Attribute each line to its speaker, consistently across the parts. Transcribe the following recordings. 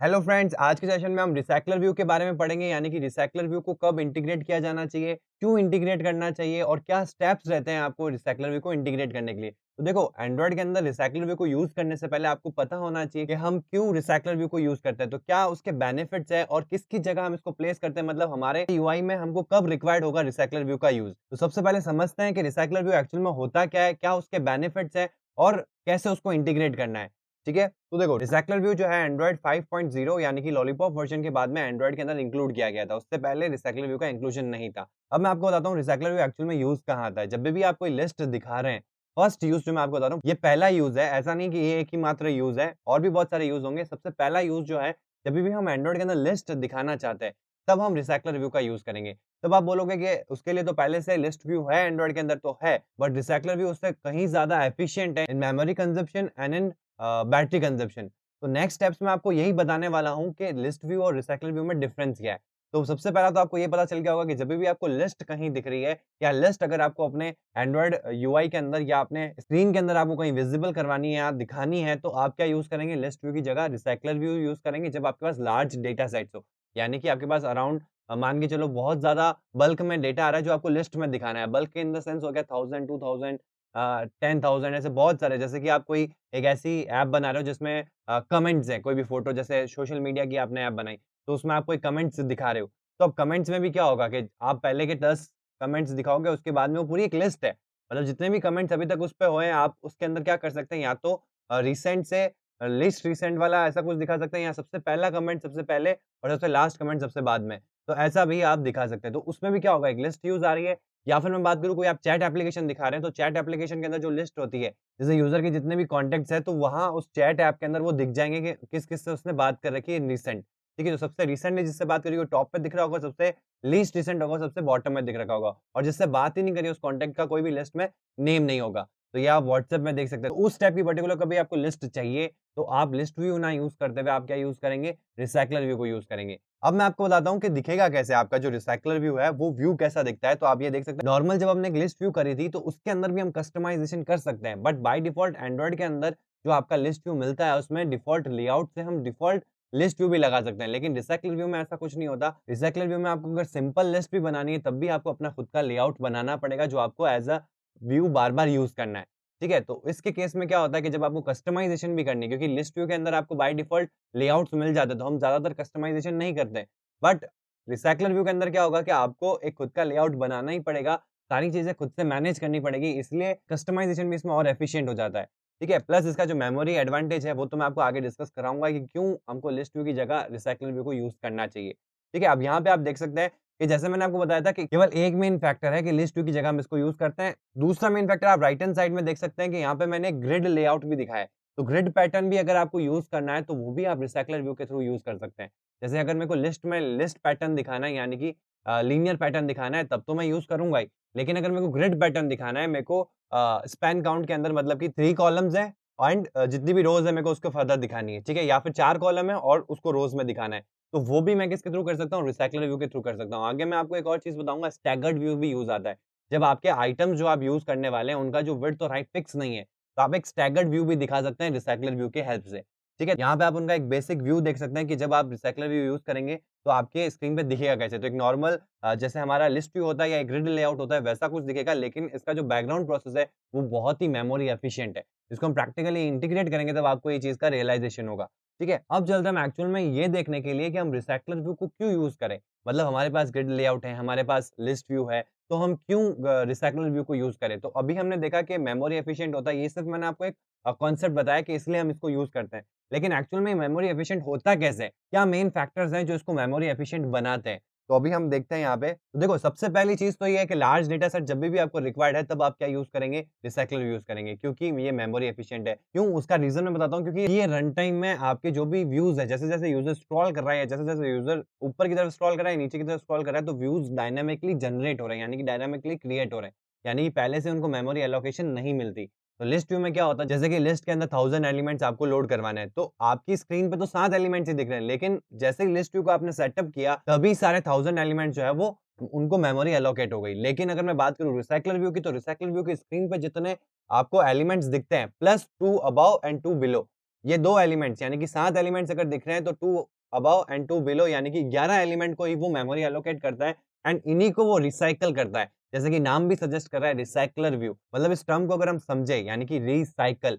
Speaker 1: Hello friends, आज के session में हम रिसाइक्लर व्यू के बारे में पढ़ेंगे, यानी कि रिसाइक्लर व्यू को कब इंटीग्रेट किया जाना चाहिए, क्यों इंटीग्रेट करना चाहिए और क्या स्टेप्स रहते हैं आपको रिसाइक्लर व्यू को इंटीग्रेट करने के लिए। तो देखो, एंड्रॉइड के अंदर रिसाइक्लर व्यू को यूज़ करने से पहले आपको पता होना चाहिए कि हम क्यों रिसाइक्लर व्यू को यूज़ करते हैं। तो क्या उसके बेनिफिट्स हैं और किसकी जगह हम इसको प्लेस करते हैं, मतलब हमारे यूआई में हमको कब रिक्वायर्ड होगा रिसाइक्लर व्यू का यूज़। तो सबसे पहले समझते हैं कि रिसाइक्लर व्यू एक्चुअल में होता क्या है, क्या उसके बेनिफिट्स हैं और कैसे उसको इंटीग्रेट करना है। ठीक है? तो देखो, रिसाइक्लर व्यू जो है एंड्रॉइड 5.0 यानी कि लॉलीपॉप वर्जन के बाद में एंड्रॉइड के अंदर इंक्लूड किया गया था। उससे पहले रिसाइक्लर व्यू का इंक्लूजन नहीं था। अब मैं आपको बताता हूँ रिसाइक्लर व्यू एक्चुअल में यूज़ कहाँ आता है। जब भी आप कोई लिस्ट दिखा रहे हैं, फर्स्ट यूज़ जो मैं आपको बता रहा हूँ, ये पहला यूज़ है। ऐसा नहीं कि ये एक ही मात्र यूज़ है, और भी बहुत सारे यूज़ होंगे। सबसे पहला यूज़ जो है, जब भी हम एंड्रॉइड के अंदर लिस्ट दिखाना चाहते हैं, तब हम रिसाइक्लर व्यू का यूज़ करेंगे। तब आप बोलोगे कि उसके लिए तो पहले से लिस्ट व्यू है एंड्रॉइड के अंदर, तो है, बट रिसाइक्लर व्यू उससे कहीं ज़्यादा एफिशिएंट है in memory consumption and in battery consumption. तो नेक्स्ट स्टेप्स में आपको यही बताने वाला हूँ कि लिस्ट व्यू और रिसाइकल व्यू में डिफरेंस क्या है। तो सबसे पहला तो आपको ये पता चल गया होगा कि जब भी आपको लिस्ट कहीं दिख रही है, या लिस्ट अगर आपको अपने एंड्रॉइड यूआई के अंदर या अपने स्क्रीन के अंदर आपको कहीं विजिबल करवानी है या दिखानी है, तो आप क्या यूज़ करेंगे, लिस्ट व्यू की जगह रिसाइक्लर व्यू यूज़ करेंगे जब आपके पास लार्ज डेटा सेट्स हो। यानी कि आपके पास अराउंड मान के चलो बहुत ज़्यादा बल्क में डेटा आ रहा है जो आपको लिस्ट में दिखाना है। बल्क इन द सेंस हो गया 1000, 2000 10,000, ऐसे बहुत सारे। जैसे कि आप कोई एक ऐसी ऐप बना रहे हो जिसमें कमेंट्स हैं, कोई भी फ़ोटो, जैसे सोशल मीडिया की आपने ऐप बनाई, तो उसमें आप कोई कमेंट्स दिखा रहे हो। तो अब कमेंट्स में भी क्या होगा कि आप पहले के 10 कमेंट्स दिखाओगे, उसके बाद में वो पूरी एक लिस्ट है। मतलब जितने भी कमेंट्स अभी तक उस पे हुए हैं, आप उसके अंदर क्या कर सकते हैं, या तो रिसेंट से लीस्ट रिसेंट वाला ऐसा कुछ दिखा सकते हैं, या सबसे पहला कमेंट सबसे पहले और सबसे लास्ट कमेंट सबसे बाद में। तो ऐसा भी आप दिखा सकते हैं। तो उसमें भी क्या होगा, एक लिस्ट यूज़ आ रही है। या फिर मैं बात करूँ, कोई आप चैट एप्लीकेशन दिखा रहे हैं, तो चैट एप्लीकेशन के अंदर जो लिस्ट होती है, जैसे यूज़र के जितने भी कॉन्टैक्ट्स हैं, तो वहाँ उस चैट ऐप के अंदर वो दिख जाएँगे कि किस-किस से उसने बात कर रखी है इन रिसेंट। ठीक है? जो सबसे रिसेंट ने जिससे बात करी वो टॉप पे दिख रहा होगा, सबसे लीस्ट रिसेंट होगा, सबसे बॉटम में दिख रखा होगा, और जिससे बात ही नहीं करी उस कॉन्टैक्ट का कोई भी लिस्ट में नेम नहीं होगा। तो ये आप व्हाट्सएप में देख सकते हैं। तो उस टाइप की पर्टिकुलर कभी आपको लिस्ट चाहिए, तो आप लिस्ट व्यू ना यूज़ करते हुए आप क्या यूज़ करेंगे, रिसाइक्लर व्यू को यूज़ करेंगे। अब मैं आपको बताता हूँ कि दिखेगा कैसे आपका जो रिसाइक्लर व्यू है, वो व्यू कैसा दिखता है। तो आप ये देख सकते हैं, नॉर्मल जब हमने एक लिस्ट व्यू करी थी, तो उसके अंदर भी हम कस्टमाइज़ेशन कर सकते हैं। बट बाय डिफ़ॉल्ट एंड्रॉइड के अंदर जो आपका लिस्ट व्यू मिलता है, उसमें डिफ़ॉल्ट लेआउट से हम डिफ़ॉल्ट लिस्ट व्यू भी लगा सकते हैं। लेकिन रिसाइक्लर व्यू में ऐसा कुछ नहीं होता। रिसाइक्लर व्यू में आपको अगर सिंपल लिस्ट भी बनानी है, तब भी आपको अपना खुद का लेआउट बनाना पड़ेगा, जो आपको एज़ अ व्यू बार-बार यूज़ करना है। ठीक है? तो इसके केस में क्या होता है कि जब आपको कस्टमाइज़ेशन भी करनी है, क्योंकि लिस्ट व्यू के अंदर आपको बाय डिफ़ॉल्ट लेआउट्स मिल जाते हैं, तो हम ज़्यादातर कस्टमाइज़ेशन नहीं करते। बट रिसाइक्लर व्यू के अंदर क्या होगा कि आपको एक खुद का लेआउट बनाना ही पड़ेगा, सारी चीज़ें खुद से मैनेज करनी पड़ेगी, इसलिए कस्टमाइज़ेशन भी इसमें और एफिशिएंट हो जाता है। ठीक है? प्लस इसका जो मेमोरी एडवांटेज है, वो तो मैं आपको आगे डिस्कस कराऊँगा कि क्यों हमको लिस्ट व्यू की जगह रिसाइक्लर व्यू को यूज़ करना चाहिए। ठीक है? अब यहाँ पे आप देख सकते हैं कि जैसे मैंने आपको बताया था कि केवल एक मेन फैक्टर है कि लिस्ट व्यू की जगह हम इसको यूज़ करते हैं। दूसरा मेन फैक्टर आप राइट हैंड साइड में देख सकते हैं कि यहाँ पे मैंने ग्रिड लेआउट भी दिखाया है। तो ग्रिड पैटर्न भी अगर आपको यूज़ करना है, तो वो भी आप रिसाइक्लर व्यू के थ्रू यूज़ कर सकते हैं। जैसे अगर मेरे को लिस्ट में लिस्ट पैटर्न दिखाना है, यानी कि लीनियर पैटर्न दिखाना है, तब तो मैं यूज़ करूँगा ही। लेकिन अगर मेरे को ग्रिड पैटर्न दिखाना है, मेरे को स्पैन काउंट के अंदर, मतलब कि 3 कॉलम्स हैं एंड जितनी भी रोज़ है मेरे को उसको फर्दर दिखानी है, ठीक है? या फिर 4 कॉलम है और उसको रोज़ में दिखाना है। तो वो भी मैं किसके थ्रू कर सकता हूँ? रिसाइक्लर व्यू के थ्रू कर सकता हूँ। आगे मैं आपको एक और चीज़ बताऊँगा, स्टैगर्ड व्यू भी यूज़ आता है। जब आपके आइटम्स जो आप यूज़ करने वाले हैं, उनका जो विड्थ और हाइट फिक्स नहीं है, तो आप एक स्टैगर्ड व्यू भी दिखा सकते हैं रिसाइक्लर व्यू के हेल्प से। ठीक है? यहाँ पे आप उनका एक बेसिक व्यू देख सकते हैं कि जब आप रिसाइक्लर व्यू यूज़ करेंगे, तो आपके स्क्रीन पे दिखेगा कैसे। तो एक नॉर्मल जैसे हमारा लिस्ट व्यू होता है या एक ग्रिड लेआउट होता है, वैसा कुछ दिखेगा, लेकिन इसका जो बैकग्राउंड प्रोसेस है, वो बहुत ही मेमोरी एफिशिएंट है। इसको हम प्रैक्टिकली इंटीग्रेट करेंगे, तब आपको ये चीज़ का रियलाइज़ेशन होगा। ठीक है? अब चलते हैं हम एक्चुअल में ये देखने के लिए कि हम रिसाइक्लर व्यू को क्यों यूज़ करें। मतलब हमारे पास ग्रिड लेआउट है, हमारे पास लिस्ट व्यू है, तो हम क्यों रिसाइक्लर व्यू को यूज़ करें। तो अभी हमने देखा कि मेमोरी एफिशिएंट होता है, ये सिर्फ़ मैंने आपको एक कॉन्सेप्ट बताया कि इसलिए हम इसको यूज़ करते हैं। लेकिन एक्चुअल में मेमोरी एफिशिएंट होता कैसे है? क्या मेन फैक्टर्स हैं जो इसको मेमोरी एफिशिएंट बनाते हैं? तो अभी हम देखते हैं यहाँ पे। तो देखो, सबसे पहली चीज़ तो ये है कि लार्ज डेटा सेट जब भी आपको रिक्वायर्ड है, तब आप क्या यूज़ करेंगे? रिसाइक्लर यूज़ करेंगे, क्योंकि ये मेमोरी एफिशिएंट है। क्यों? उसका रीज़न मैं बताता हूँ, क्योंकि ये रन टाइम में आपके जो भी व्यूज़ है, जैसे-जैसे यूज़र स्क्रॉल कर रहा है, या जैसे-जैसे यूज़र ऊपर की तरफ स्क्रॉल कर रहा है, नीचे की तरफ स्क्रॉल कर रहा है, तो व्यूज़ डायनामिकली जनरेट हो रहे हैं, यानी कि डायनामिकली क्रिएट हो रहे हैं। यानी कि पहले से उनको मेमोरी एलोकेशन नहीं मिलती। तो लिस्ट व्यू में क्या होता है, जैसे कि लिस्ट के अंदर 1000 एलिमेंट्स आपको लोड करवाने हैं, तो आपकी स्क्रीन पे तो 7 एलिमेंट्स ही दिख रहे हैं, लेकिन जैसे ही लिस्ट व्यू को आपने सेटअप किया, तभी सारे 1000 एलिमेंट्स जो है वो उनको मेमोरी एलोकेट हो गई। लेकिन अगर मैं बात करूँ रिसाइक्लर व्यू की, तो रिसाइक्लर व्यू की स्क्रीन पे जितने आपको एलिमेंट्स दिखते हैं, प्लस 2 अबव एंड 2 बिलो, ये 2 एलिमेंट्स यानी कि 7 एलिमेंट्स अगर दिख रहे हैं तो 2 अबव एंड 2 बिलो यानी कि 11 एलिमेंट को ही वो मेमोरी एलोकेट करता है एंड इन्हीं को वो रिसाइकल करता है। जैसे कि नाम भी सजेस्ट कर रहा है रिसाइक्लर व्यू मतलब इस टर्म को अगर हम समझे यानी कि रिसाइकल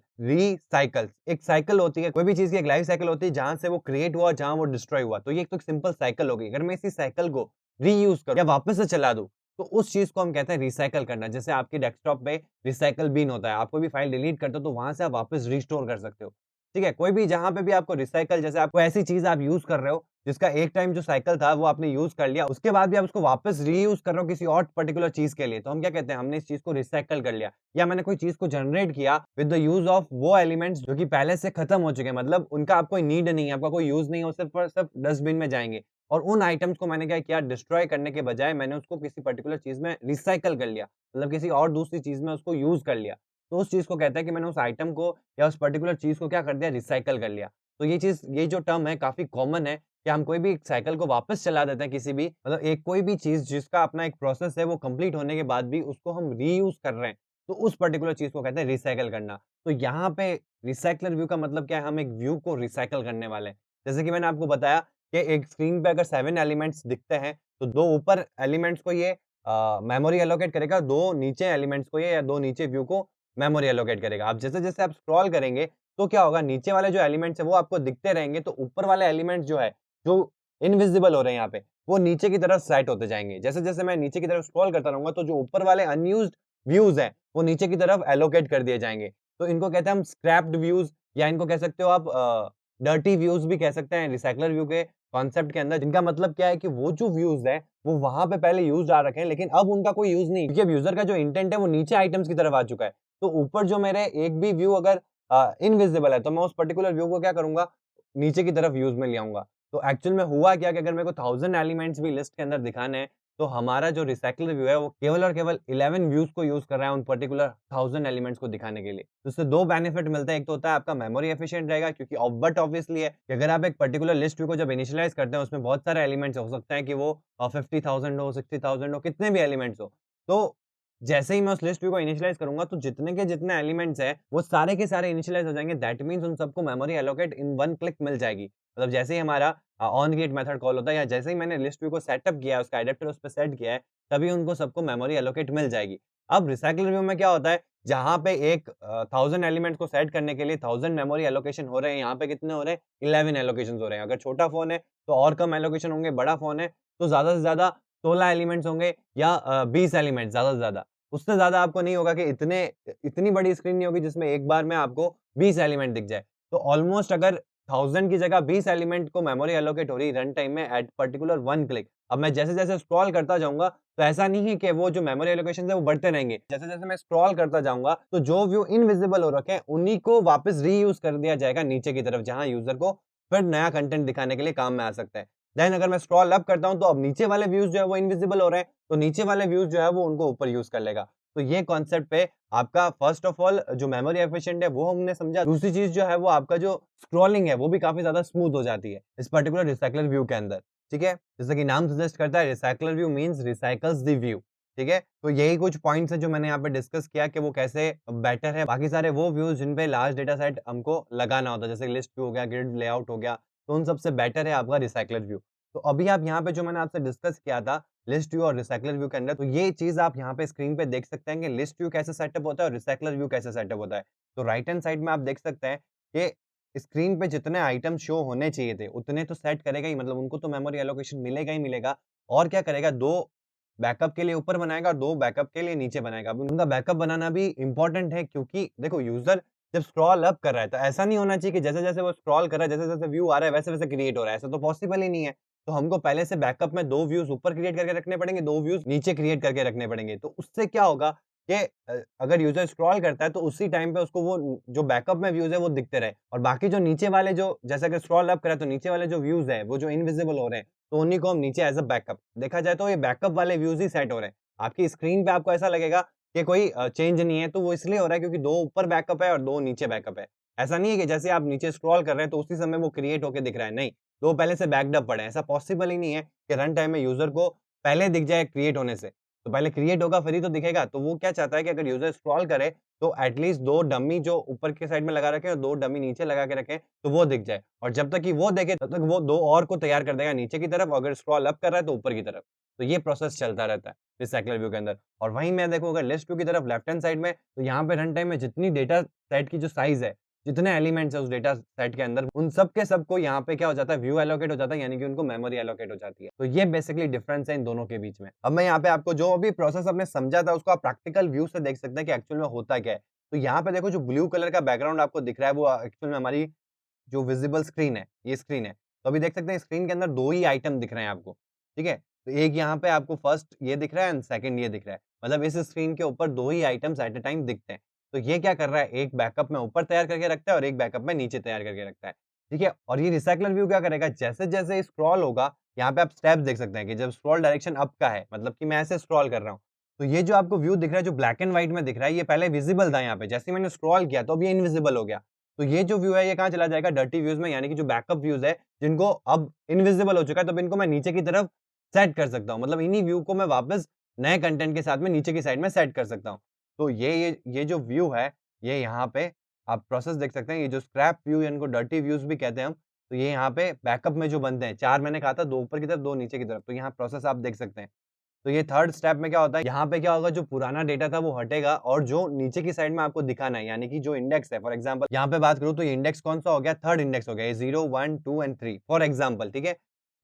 Speaker 1: एक साइकिल होती है, कोई भी चीज़ की एक लाइफ साइकिल होती है जहाँ से वो क्रिएट हुआ, जहाँ वो डिस्ट्रॉय हुआ। तो ये एक तो सिंपल साइकिल हो गई। अगर मैं इसी साइकिल को रीयूज़ करूँ या वापस से चला दूँ, तो उस चीज़ को हम कहते हैं रिसाइकल करना। जैसे आपके डेस्कटॉप पे रिसाइकल बिन होता है, आप कोई भी फाइल डिलीट करते हो तो वहाँ से आप वापस रिस्टोर कर सकते हो। ठीक है? कोई भी जहाँ पे भी आपको रिसाइकल जैसे आपको ऐसी चीज़ आप यूज़ कर रहे हो, जिसका एक टाइम जो साइकिल था वो आपने यूज़ कर लिया, उसके बाद भी आप उसको वापस रीयूज़ कर रहे हो किसी और पर्टिकुलर चीज़ के लिए, तो हम क्या कहते हैं हमने इस चीज़ को रिसाइकल कर लिया। या मैंने कोई चीज़ को जनरेट किया विद द यूज़ ऑफ वो एलिमेंट्स जो कि पहले से खत्म हो चुके हैं, मतलब उनका आपको नीड नहीं है, आपका कोई यूज़ नहीं है, वो सिर्फ़ और सिर्फ़ डस्टबिन में जाएँगे। और उन आइटम्स को मैंने क्या किया डिस्ट्रॉय करने के बजाय मैंने उसको किसी पर्टिकुलर चीज़ में रिसाइकल कर लिया, मतलब किसी और दूसरी चीज़ में उसको यूज़ कर लिया। तो उस चीज़ को कहते हैं कि मैंने उस आइटम को या उस पर्टिकुलर चीज़ को क्या कर दिया रिसाइकल कर लिया। तो ये चीज़ ये जो टर्म है काफ़ी कॉमन है कि हम कोई भी साइकिल को वापस चला देते हैं किसी भी मतलब एक कोई भी चीज़ जिसका अपना एक प्रोसेस है वो कंप्लीट होने के बाद भी उसको हम रीयूज़ कर रहे हैं, तो उस पर्टिकुलर चीज़ को कहते हैं रिसाइकिल करना। तो यहाँ पे रिसाइक्लर व्यू का मतलब क्या है हम एक व्यू को रिसाइकिल करने वाले हैं। जैसे कि मैंने आपको बताया कि एक स्क्रीन पे अगर 7 एलिमेंट्स दिखते हैं, तो 2 ऊपर एलिमेंट्स को ये मेमोरी एलोकेट करेगा, 2 नीचे एलिमेंट्स को ये या 2 नीचे व्यू को मेमोरी एलोकेट करेगा। अब जैसे-जैसे आप स्क्रॉल करेंगे, तो क्या होगा नीचे वाले जो एलिमेंट्स हैं वो आपको दिखते रहेंगे, तो ऊपर वाले एलिमेंट्स जो है, जो इनविजिबल हो रहे हैं यहाँ पे, वो नीचे की तरफ सेट होते जाएँगे। जैसे-जैसे मैं नीचे की तरफ स्क्रॉल करता रहूँगा, तो जो ऊपर वाले अनयूज्ड व्यूज़ हैं, वो नीचे की तरफ एलोकेट कर दिए जाएँगे। तो इनको कहते हैं हम स्क्रैप्ड व्यूज़ या इनको कह सकते हो आप डर्टी व्यूज़ भी कह सकते हैं रिसाइक्लर व्यू के कॉन्सेप्ट के अंदर। जिनका मतलब क्या है कि वो जो व्यूज़ हैं, वो वहाँ पे पहले यूज़्ड आ रखे हैं, लेकिन अब उनका कोई यूज़ नहीं क्योंकि अब यूज़र का जो इंटेंट है, वो नीचे आइटम्स की तरफ आ चुका है। तो ऊपर जो मेरे एक भी व्यू अगर इनविजिबल है, तो मैं उस पर्टिकुलर व्यू को क्या करूँगा, नीचे की तरफ यूज़ में ले आऊँगा। तो एक्चुअल में हुआ क्या कि अगर मेरे को 1000 एलिमेंट्स भी लिस्ट के अंदर दिखाने हैं, तो हमारा जो रिसाइक्लर व्यू है, वो केवल और केवल 11 व्यूज़ को यूज़ कर रहा है उन पर्टिकुलर 1000 एलिमेंट्स को दिखाने के लिए। तो इससे 2 बेनिफिट मिलते हैं, एक तो होता है आपका मेमोरी एफिशिएंट रहेगा क्योंकि बट ऑब्वियसली है कि अगर आप एक पर्टिकुलर लिस्ट व्यू को जब इनिशियलाइज़ करते हैं, उसमें बहुत सारे एलिमेंट्स हो सकते हैं कि वो 50,000 हो, 60,000 हो, कितने भी एलिमेंट्स हो। तो जैसे ही मैं उस लिस्ट व्यू को इनिशियलाइज़ करूँगा, तो जितने के जितने एलिमेंट्स हैं, वो सारे के सारे इनिशियलाइज़ हो जाएँगे। दैट मीन्स उन सबको memory allocate in one click मिल जाएगी। मतलब जैसे ही हमारा ऑन क्रिएट मेथड कॉल होता है या जैसे ही मैंने लिस्ट व्यू को सेटअप किया है, उसका एडेप्टर उस पे सेट किया है, तभी उनको सबको मेमोरी एलोकेट मिल जाएगी। अब रिसाइक्लर व्यू में क्या होता है, जहाँ पे एक 1000 एलिमेंट्स को सेट करने के लिए 1000 मेमोरी एलोकेशन हो रहे हैं, यहाँ पे कितने हो रहे हैं? 11 एलोकेशंस हो रहे हैं। अगर छोटा फ़ोन है, तो और कम एलोकेशन होंगे, बड़ा फ़ोन है, तो ज़्यादा से ज़्यादा 16 एलिमेंट्स होंगे या 20 एलिमेंट्स ज़्यादा से ज़्यादा। उससे ज़्यादा आपको नहीं होगा कि इतनी बड़ी स्क्रीन नहीं होगी जिसमें एक बार में आपको 20 एलिमेंट दिख जाए। तो ऑलमोस्ट अगर 1000 की जगह 20 एलिमेंट को मेमोरी एलोकेट हो रही है रन टाइम में एट पर्टिकुलर वन क्लिक। अब मैं जैसे-जैसे स्क्रॉल करता जाऊँगा, तो ऐसा नहीं है कि वो जो मेमोरी एलोकेशंस है वो बढ़ते रहेंगे। जैसे-जैसे मैं स्क्रॉल करता जाऊँगा, तो जो व्यू इनविजिबल हो रखे हैं, उन्हीं को वापस रीयूज़ कर दिया जाएगा नीचे की तरफ, जहाँ यूज़र को फिर नया कंटेंट दिखाने के लिए काम में आ सकता है। देन अगर मैं स्क्रॉल अप करता हूँ, तो अब नीचे वाले व्यूज़ जो है वो इनविजिबल हो रहे हैं, तो नीचे वाले व्यूज़ जो है वो उनको ऊपर यूज़ कर लेगा। तो ये कॉन्सेप्ट पे आपका फर्स्ट ऑफ ऑल जो मेमोरी एफिशिएंट है वो हमने समझा। दूसरी चीज़ जो है वो आपका जो स्क्रॉलिंग है वो भी काफ़ी ज़्यादा स्मूथ हो जाती है, इस पर्टिकुलर रिसाइक्लर व्यू के अंदर, ठीक है? जैसा कि नाम सजेस्ट करता है recycler view means recycles the view, ठीक है? तो यही कुछ पॉइंट्स हैं जो मैंने यहाँ पे डिस्कस किया कि वो कैसे बेटर है। बाकी सारे वो व्यूज़ जिन पे लार्ज डेटा सेट हमको लगाना होता है, जैसे लिस्ट व्यू हो गया, ग्रिड लेआउट हो गया, तो उन सबसे बेटर है आपका रिसाइक्लर व्यू। तो अभी आप यहाँ पे जो मैंने आपसे डिस्कस किया था लिस्ट व्यू और रिसाइक्लर व्यू के अंदर, तो ये चीज़ आप यहाँ पे स्क्रीन पे देख सकते हैं कि लिस्ट व्यू कैसे सेटअप होता है और रिसाइक्लर व्यू कैसे सेटअप होता है। तो राइट हैंड साइड में आप देख सकते हैं कि स्क्रीन पे जितने आइटम शो होने चाहिए थे, उतने तो सेट करेगा ही, मतलब उनको तो मेमोरी एलोकेशन मिलेगा ही मिलेगा। और क्या करेगा 2 बैकअप के लिए ऊपर बनाएगा और 2 बैकअप के लिए नीचे बनाएगा। अब उनका बैकअप बनाना भी इम्पोर्टेंट है क्योंकि देखो यूज़र जब स्क्रॉल अप कर रहा है, तो ऐसा नहीं होना चाहिए कि जैसे-जैसे वो स्क्रॉल कर रहा है, जैसे-जैसे व्यू आ रहा है, वैसे-वैसे क्रिएट हो रहा है। ऐसा तो पॉसिबल ही नहीं है। तो हमको पहले से बैकअप में 2 व्यूज़ ऊपर क्रिएट करके रखने पड़ेंगे, 2 व्यूज़ नीचे क्रिएट करके रखने पड़ेंगे। तो उससे क्या होगा कि अगर यूज़र स्क्रॉल करता है तो उसी टाइम पे उसको वो जो बैकअप में व्यूज़ है वो दिखते रहे और बाकी जो नीचे वाले जो जैसे अगर स्क्रॉल अप करा तो नीचे वाले जो व्यूज़ हैं, वो जो इनविजिबल हो रहे हैं, तो उन्हीं को हम नीचे एज़ अ बैकअप देखा जाए तो ये बैकअप वाले व्यूज़ ही सेट हो रहे हैं। आपकी स्क्रीन पे आपको ऐसा लगेगा कि कोई चेंज नहीं है, तो वो इसलिए हो रहा है क्योंकि 2 ऊपर बैकअप है और 2 नीचे बैकअप है। ऐसा नहीं है कि जैसे आप नीचे स्क्रॉल कर रहे हैं तो उसी समय वो क्रिएट होके दिख रहा है, नहीं। 2 पहले से बैक्ड अप पड़े हैं। ऐसा पॉसिबल ही नहीं है कि रन टाइम में यूज़र को पहले दिख जाए क्रिएट होने से। तो पहले क्रिएट होगा फिर ही तो दिखेगा। तो वो क्या चाहता है कि अगर यूज़र स्क्रॉल करे तो एटलीस्ट 2 डमी जो ऊपर के साइड में लगा रखे हैं और 2 डमी नीचे लगा के रखें, तो वो दिख जाए। और जब तक कि वो देखे तब तक वो 2 और को तैयार कर देगा नीचे की तरफ, अगर स्क्रॉल अप कर रहा है तो ऊपर की तरफ। तो ये प्रोसेस चलता रहता है रिसाइक्लर व्यू के अंदर। और वहीं मैं देखूँ अगर लिस्ट व्यू की तरफ लेफ्ट हैंड साइड में, तो यहाँ पे रन टाइम में जितनी डेटा सेट की जो साइज़ है, जितने एलिमेंट्स हैं उस डेटा सेट के अंदर, उन सब के सबको यहाँ पे क्या हो जाता है, व्यू एलोकेट हो जाता है, यानी कि उनको मेमोरी एलोकेट हो जाती है। तो ये बेसिकली डिफरेंस है इन दोनों के बीच में। अब मैं यहाँ पे आपको जो भी प्रोसेस आपने समझा था उसको आप प्रैक्टिकल व्यू से देख सकते हैं कि एक्चुअल में होता क्या है। तो यहाँ पे देखो जो ब्लू कलर का बैकग्राउंड आपको दिख रहा है वो एक्चुअल में हमारी जो विजिबल स्क्रीन है, ये स्क्रीन है। तो अभी देख सकते हैं स्क्रीन के अंदर 2 ही आइटम दिख रहे हैं आपको, ठीक है? तो एक यहाँ पे आपको फर्स्ट ये दिख रहा है एंड सेकंड ये दिख रहा है। मतलब इस स्क्रीन के ऊपर 2 ही आइटम्स एट अ टाइम दिखते हैं। तो ये क्या कर रहा है, एक बैकअप में ऊपर तैयार करके रखता है और एक बैकअप में नीचे तैयार करके रखता है, ठीक है? और ये रिसाइक्लर व्यू क्या करेगा, जैसे-जैसे स्क्रॉल होगा, यहाँ पे आप स्टेप्स देख सकते हैं कि जब स्क्रॉल डायरेक्शन अप का है, मतलब कि मैं ऐसे स्क्रॉल कर रहा हूँ, तो ये जो आपको व्यू दिख रहा है, जो ब्लैक एंड व्हाइट में दिख रहा है, ये पहले विजिबल था यहाँ पे। जैसे ही मैंने स्क्रॉल किया तो अब ये इनविजिबल हो गया। तो ये जो व्यू है ये कहाँ चला जाएगा, डर्टी व्यूज़ में, यानी कि जो बैकअप व्यूज़ है, जिनको अब इनविजिबल हो चुका है, तो अब इनको मैं नीचे की तरफ सेट कर सकता हूँ। मतलब इन्हीं व्यू को मैं वापस नए कंटेंट के साथ में नीचे की साइड में सेट कर सकता हूँ। तो ये जो व्यू है, ये यहाँ पे आप प्रोसेस देख सकते हैं, ये जो स्क्रैप व्यू, इनको डर्टी व्यूज़ भी कहते हैं हम। तो ये यहाँ पे बैकअप में जो बनते हैं, 4 मैंने कहा था, 2 ऊपर की तरफ, 2 नीचे की तरफ। तो यहाँ प्रोसेस आप देख सकते हैं। तो ये थर्ड स्टेप में क्या होता है, यहाँ पे क्या होगा, जो पुराना डेटा था वो हटेगा और जो नीचे की साइड में आपको दिखाना है, यानी कि जो इंडेक्स है, फॉर एग्जांपल यहाँ पे बात करूँ तो ये इंडेक्स कौन-सा हो गया, थर्ड इंडेक्स हो गया, ये 0, 1, 2 एंड 3 फॉर एग्जांपल, ठीक है?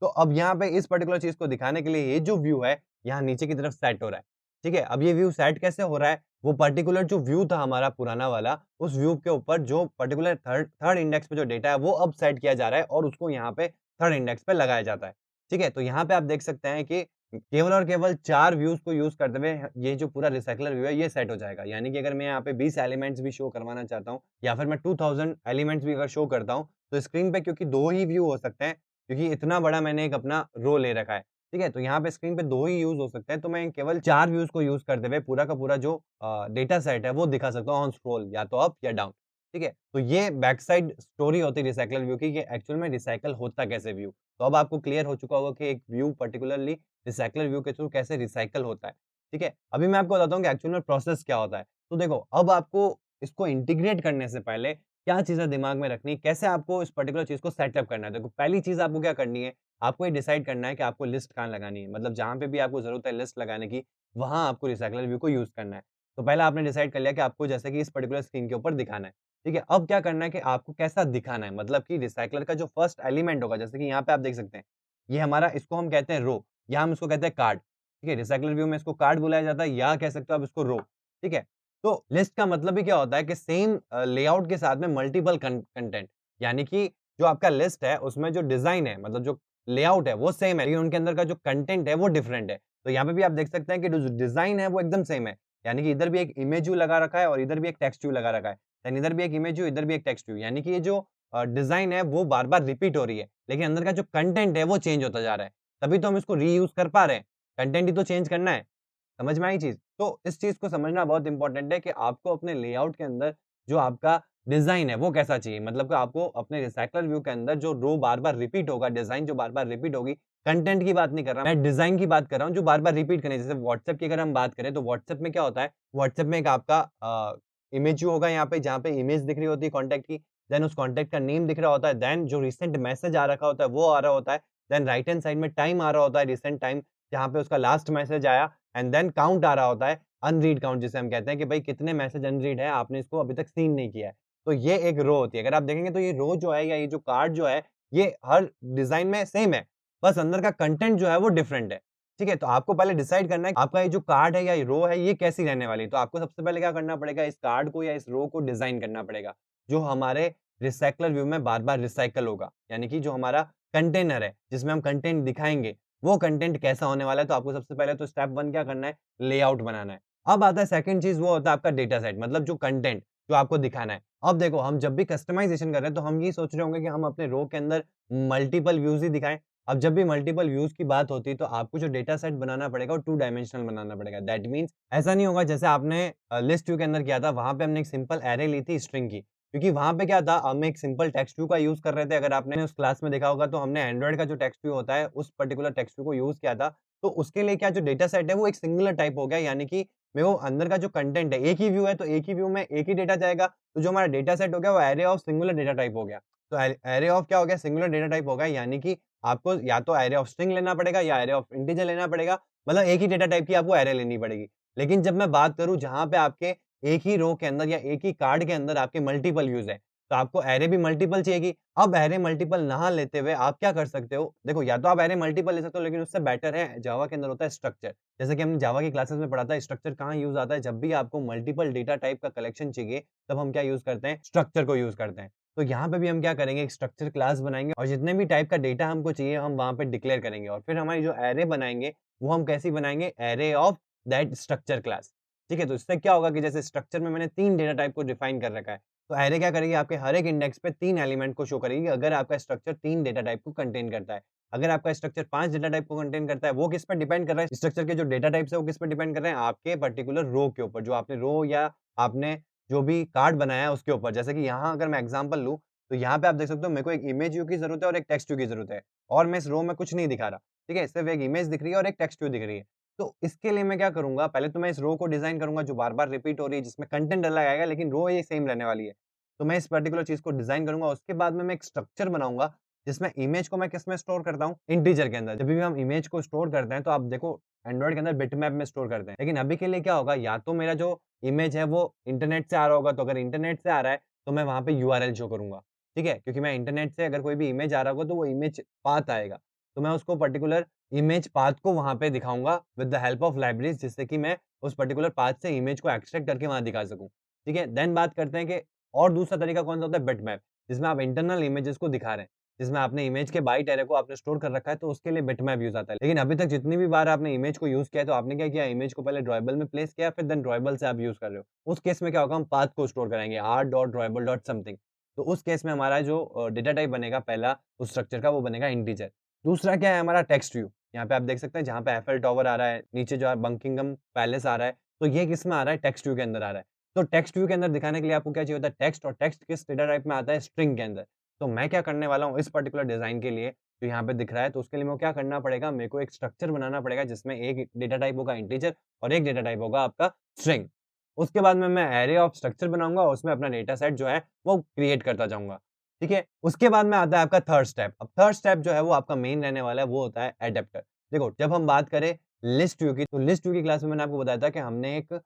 Speaker 1: तो अब यहाँ पे इस पर्टिकुलर चीज़ को दिखाने के लिए ये जो व्यू है, यहाँ नीचे की तरफ सेट हो रहा है, ठीक है? अब ये व्यू सेट कैसे हो रहा है, वो पर्टिकुलर जो व्यू था हमारा पुराना वाला, उस व्यू के ऊपर जो पर्टिकुलर थर्ड थर्ड इंडेक्स पे जो डेटा है, वो अब सेट किया जा रहा है और उसको यहाँ पे थर्ड इंडेक्स पे लगाया जाता है, ठीक है? तो यहाँ पे आप देख सकते हैं कि केवल और केवल 4 व्यूज़ को यूज़ करते हुए ये जो पूरा रिसाइक्लर व्यू है ये सेट हो जाएगा। यानी कि अगर मैं यहाँ पे 20 एलिमेंट्स भी शो करवाना चाहता हूँ या फिर मैं 2000 एलिमेंट्स भी अगर शो करता हूँ, तो स्क्रीन पे क्योंकि 2 ही व्यू हो सकते हैं, क्योंकि इतना बड़ा मैंने एक अपना रो ले रखा है, ठीक है? तो यहाँ पे स्क्रीन पे 2 ही यूज़ हो सकते हैं, तो मैं केवल 4 व्यूज़ को यूज़ करते हुए पूरा का पूरा जो डेटा सेट है वो दिखा सकता हूँ ऑन स्क्रॉल, या तो अप या डाउन, ठीक है? तो ये बैक साइड स्टोरी होती है रिसाइक्लर व्यू की कि एक्चुअल में रिसाइकल होता कैसे व्यू। तो अब आपको क्लियर हो चुका होगा कि एक व्यू पर्टिकुलरली रिसाइक्लर व्यू के थ्रू कैसे रिसाइकल होता है, ठीक है? अभी मैं आपको बताता हूँ कि एक्चुअल में प्रोसेस क्या होता है। तो देखो, अब आपको इसको इंटीग्रेट करने से पहले क्या चीज़ें दिमाग में रखनी है, कैसे आपको इस पर्टिकुलर चीज़ को सेटअप करना है। देखो, पहली चीज़ आपको क्या करनी है, आपको ये डिसाइड करना है कि आपको लिस्ट कहाँ लगानी है। मतलब जहाँ पे भी आपको ज़रूरत है लिस्ट लगाने की, वहाँ आपको रिसाइक्लर व्यू को यूज़ करना है। तो पहले आपने डिसाइड कर लिया कि आपको जैसे कि इस पर्टिकुलर स्क्रीन के ऊपर दिखाना है, ठीक है? अब क्या करना है कि आपको कैसा दिखाना है, मतलब कि रिसाइक्लर का जो फर्स्ट एलिमेंट होगा, जैसे कि यहाँ पे आप देख सकते हैं, ये हमारा, इसको हम कहते हैं रो, या हम इसको कहते हैं कार्ड, ठीक है? रिसाइक्लर व्यू में इसको कार्ड बुलाया जाता है, या कह सकते हो आप इसको रो, ठीक है? तो लिस्ट का मतलब ही क्या होता है कि सेम लेआउट के साथ में मल्टीपल कंटेंट, यानी कि जो आपका लिस्ट है उसमें जो डिज़ाइन है, मतलब जो लेआउट है वो सेम है, लेकिन उनके अंदर का जो कंटेंट है वो डिफरेंट है। तो यहाँ पे भी आप देख सकते हैं कि जो डिज़ाइन है वो एकदम सेम है, यानी कि इधर भी एक इमेज व्यू लगा रखा है और इधर भी एक टेक्स्ट व्यू लगा रखा है। देन इधर भी एक इमेज व्यू, इधर भी एक टेक्स्ट व्यू, यानी कि ये जो डिज़ाइन है वो बार-बार रिपीट हो रही है, लेकिन अंदर का जो कंटेंट है वो चेंज होता जा रहा है। तभी तो हम इसको रीयूज़ कर पा रहे हैं, कंटेंट ही तो चेंज करना है। समझ में आई चीज़? तो इस चीज़ को समझना बहुत इम्पोर्टेंट है कि आपको अपने लेआउट के अंदर जो आपका डिज़ाइन है वो कैसा चाहिए। मतलब कि आपको अपने रिसाइक्लर व्यू के अंदर जो रो बार-बार रिपीट होगा, डिज़ाइन जो बार-बार रिपीट होगी, कंटेंट की बात नहीं कर रहा, मैं डिज़ाइन की बात कर रहा हूँ जो बार-बार रिपीट करनी है। जैसे व्हाट्सएप की अगर हम बात करें तो व्हाट्सएप में क्या होता है, व्हाट्सएप में एक आपका इमेज व्यू होगा यहाँ पे, जहाँ पे इमेज दिख रही होती है कॉन्टैक्ट की, देन उस कॉन्टैक्ट का नेम दिख रहा होता है, देन जो रिसेंट मैसेज आ रखा होता है वो आ रहा होता है, देन राइट हैंड साइड में टाइम आ रहा होता है, रिसेंट टाइम जहाँ पे उसका लास्ट मैसेज आया, एंड देन काउंट आ रहा होता है, अनरीड काउंट जिसे हम कहते हैं कि भाई कितने मैसेज अनरीड है, आपने इसको अभी तक सीन नहीं किया है। तो ये एक रो होती है। अगर आप देखेंगे तो ये रो जो है या ये जो कार्ड जो है, ये हर डिज़ाइन में सेम है, बस अंदर का कंटेंट जो है वो डिफरेंट है। ठीक है? तो आपको पहले डिसाइड करना है कि आपका ये जो कार्ड है या ये रो है ये कैसी रहने वाली है। तो आपको सबसे पहले क्या करना पड़ेगा, इस कार्ड को या इस रो को डिज़ाइन करना पड़ेगा, जो हमारे रिसाइक्लर व्यू में बार-बार रिसाइकल होगा। यानी कि जो हमारा कंटेनर है, जिसमें हम कंटेंट दिखाएँगे, वो कंटेंट कैसा होने वाला है। तो आपको सबसे पहले तो स्टेप 1 क्या करना है, लेआउट बनाना है। अब आता है सेकंड चीज़, वो होता है आपका डेटा सेट, मतलब जो कंटेंट जो आपको दिखाना है। अब देखो, हम जब भी कस्टमाइज़ेशन कर रहे हैं तो हम ये सोच रहे होंगे कि हम अपने रो के अंदर मल्टीपल व्यूज़ ही दिखाएँ। अब जब भी मल्टीपल व्यूज़ की बात होती है तो आपको जो डेटा सेट बनाना पड़ेगा वो 2 डायमेंशनल बनाना पड़ेगा। दैट मीन्स ऐसा नहीं होगा जैसे आपने लिस्ट व्यू के अंदर किया था, वहाँ पे हमने एक सिंपल अरे ली थी स्ट्रिंग की। क्योंकि वहाँ पे क्या था, हम एक सिंपल टेक्स्ट व्यू का यूज़ कर रहे थे। अगर आपने उस क्लास में देखा होगा तो हमने एंड्रॉइड का जो टेक्स्ट व्यू होता है, उस पर्टिकुलर टेक्स्ट व्यू को यूज़ किया था। तो उसके लिए क्या जो डेटा सेट है वो एक सिंगुलर टाइप हो गया, यानी कि मेरे को अंदर का जो कंटेंट है, एक ही व्यू है तो एक ही व्यू में एक ही डेटा जाएगा। तो जो हमारा डेटा सेट हो गया वो array of singular data type हो गया। तो एरे ऑफ क्या हो गया? सिंगुलर डेटा टाइप हो गया, यानी कि आपको या तो एरे ऑफ स्ट्रिंग लेना पड़ेगा या एरे ऑफ इंटीजर लेना पड़ेगा। मतलब एक ही डेटा टाइप की आपको एरे लेनी पड़ेगी। लेकिन जब मैं बात करूँ जहाँ पे आपके एक ही रो के अंदर या एक ही कार्ड के अंदर आपके मल्टीपल व्यूज़ है, तो आपको एरे भी मल्टीपल चाहिएगी। अब एरे मल्टीपल ना लेते हुए आप क्या कर सकते हो? देखो, या तो आप एरे मल्टीपल ले सकते हो, लेकिन उससे बेटर है जावा के अंदर होता है स्ट्रक्चर। जैसे कि हमने जावा की क्लासेस में पढ़ा था, स्ट्रक्चर कहाँ यूज़ आता है? जब भी आपको मल्टीपल डेटा टाइप का कलेक्शन चाहिए, तब हम क्या यूज़ करते हैं? स्ट्रक्चर को यूज़ करते हैं। तो यहाँ पे भी हम क्या करेंगे? एक स्ट्रक्चर क्लास बनाएँगे और जितने भी टाइप का डेटा हमको चाहिए हम वहाँ पे डिक्लेयर करेंगे, और फिर हमारी जो एरे बनाएँगे, वो हम कैसी बनाएँगे? Array of that structure class. ठीक है? तो इससे क्या होगा कि जैसे स्ट्रक्चर में मैंने 3 डेटा टाइप को डिफाइन कर रखा है, तो एरे क्या करेगी? आपके हर एक इंडेक्स पे 3 एलिमेंट को शो करेगी, अगर आपका स्ट्रक्चर 3 डेटा टाइप को कंटेन करता है। अगर आपका स्ट्रक्चर 5 डेटा टाइप को कंटेन करता है, वो किस पे डिपेंड कर रहा है? स्ट्रक्चर के जो डेटा टाइप्स है, वो किस पे डिपेंड कर रहे हैं? आपके पर्टिकुलर रो के ऊपर, जो आपने रो या आपने जो भी कार्ड बनाया है, उसके ऊपर। जैसे कि यहाँ अगर मैं एग्ज़ाम्पल लूँ, तो यहाँ पे आप देख सकते हो मेरे को एक इमेज व्यू की ज़रूरत है और एक टेक्स्ट व्यू की ज़रूरत है, और मैं इस रो में कुछ नहीं दिखा रहा, ठीक है? सिर्फ़ एक इमेज दिख रही है और एक टेक्स्ट व्यू दिख रही है। तो इसके लिए मैं क्या करूँगा? पहले तो मैं इस रो को डिज़ाइन करूँगा जो बार-बार रिपीट हो रही है, जिसमें कंटेंट अलग आएगा, लेकिन रो ये सेम रहने वाली है। तो मैं इस पर्टिकुलर चीज़ को डिज़ाइन करूँगा, उसके बाद में मैं एक स्ट्रक्चर बनाऊँगा, जिसमें इमेज को मैं किसमें स्टोर करता हूँ? इंटीजर के अंदर। जब भी हम इमेज को स्टोर करते हैं, तो आप देखो एंड्रॉइड के अंदर बिटमैप में स्टोर करते हैं। लेकिन अभी के लिए क्या होगा? या तो मेरा जो इमेज है वो इंटरनेट से आ रहा होगा, तो अगर इंटरनेट से आ रहा है, तो मैं वहाँ पे यूआरएल शो करूँगा, ठीक है? क्योंकि मैं इंटरनेट से अगर कोई भी इमेज आ रहा होगा, तो वो इमेज पाथ आएगा। तो मैं उसको पर्टिकुलर इमेज पाथ को वहाँ पे दिखाऊँगा with the help of libraries, जिससे कि मैं उस पर्टिकुलर पाथ से इमेज को एक्सट्रैक्ट करके वहाँ दिखा सकूँ, ठीक है? देन बात करते हैं कि और दूसरा तरीका कौन-सा होता है? बिटमैप, जिसमें आप इंटरनल इमेजेस को दिखा रहे हैं, जिसमें आपने इमेज के बाइट एरे को आपने स्टोर कर रखा है, तो उसके लिए बिटमैप यूज़ आता है। लेकिन अभी तक जितनी भी बार आपने इमेज को यूज़ किया है, तो आपने क्या किया? इमेज को पहले ड्रॉएबल में प्लेस किया, फिर देन ड्रॉएबल से आप यूज़ कर रहे हो। उस केस में क्या होगा? हम पाथ को स्टोर कराएँगे r.drawable.something। तो उस केस में हमारा जो डेटा टाइप बनेगा पहला उस स्ट्रक्चर का, वो बनेगा इंटीजर। दूसरा क्या है हमारा? Text view. यहाँ पे आप देख सकते हैं जहाँ पे एफएल टावर आ रहा है, नीचे जो है बकिंघम पैलेस आ रहा है, तो ये किसमें आ रहा है? टेक्स्ट व्यू के अंदर आ रहा है। तो टेक्स्ट व्यू के अंदर दिखाने के लिए आपको क्या चाहिए होता है? टेक्स्ट, और टेक्स्ट किस डेटा टाइप में आता है? स्ट्रिंग के अंदर। तो मैं क्या करने वाला हूँ इस पर्टिकुलर डिज़ाइन के लिए, जो यहाँ पे दिख रहा है, तो उसके लिए मेरे को क्या करना पड़ेगा? मेरे को एक स्ट्रक्चर बनाना पड़ेगा, जिसमें एक डेटा टाइप होगा इंटीजर और एक डेटा टाइप होगा आपका स्ट्रिंग। उसके बाद में मैं एरे ऑफ स्ट्रक्चर बनाऊँगा और उसमें अपना डेटा सेट जो है वो क्रिएट करता जाऊँगा। ठीक है? उसके बाद में आता है आपका थर्ड स्टेप। अब थर्ड स्टेप जो है वो आपका मेन रहने वाला है, वो होता है एडेप्टर। देखो, जब हम बात करें लिस्ट व्यू की, तो लिस्ट व्यू की क्लास में मैंने आपको बताया था कि हमने एक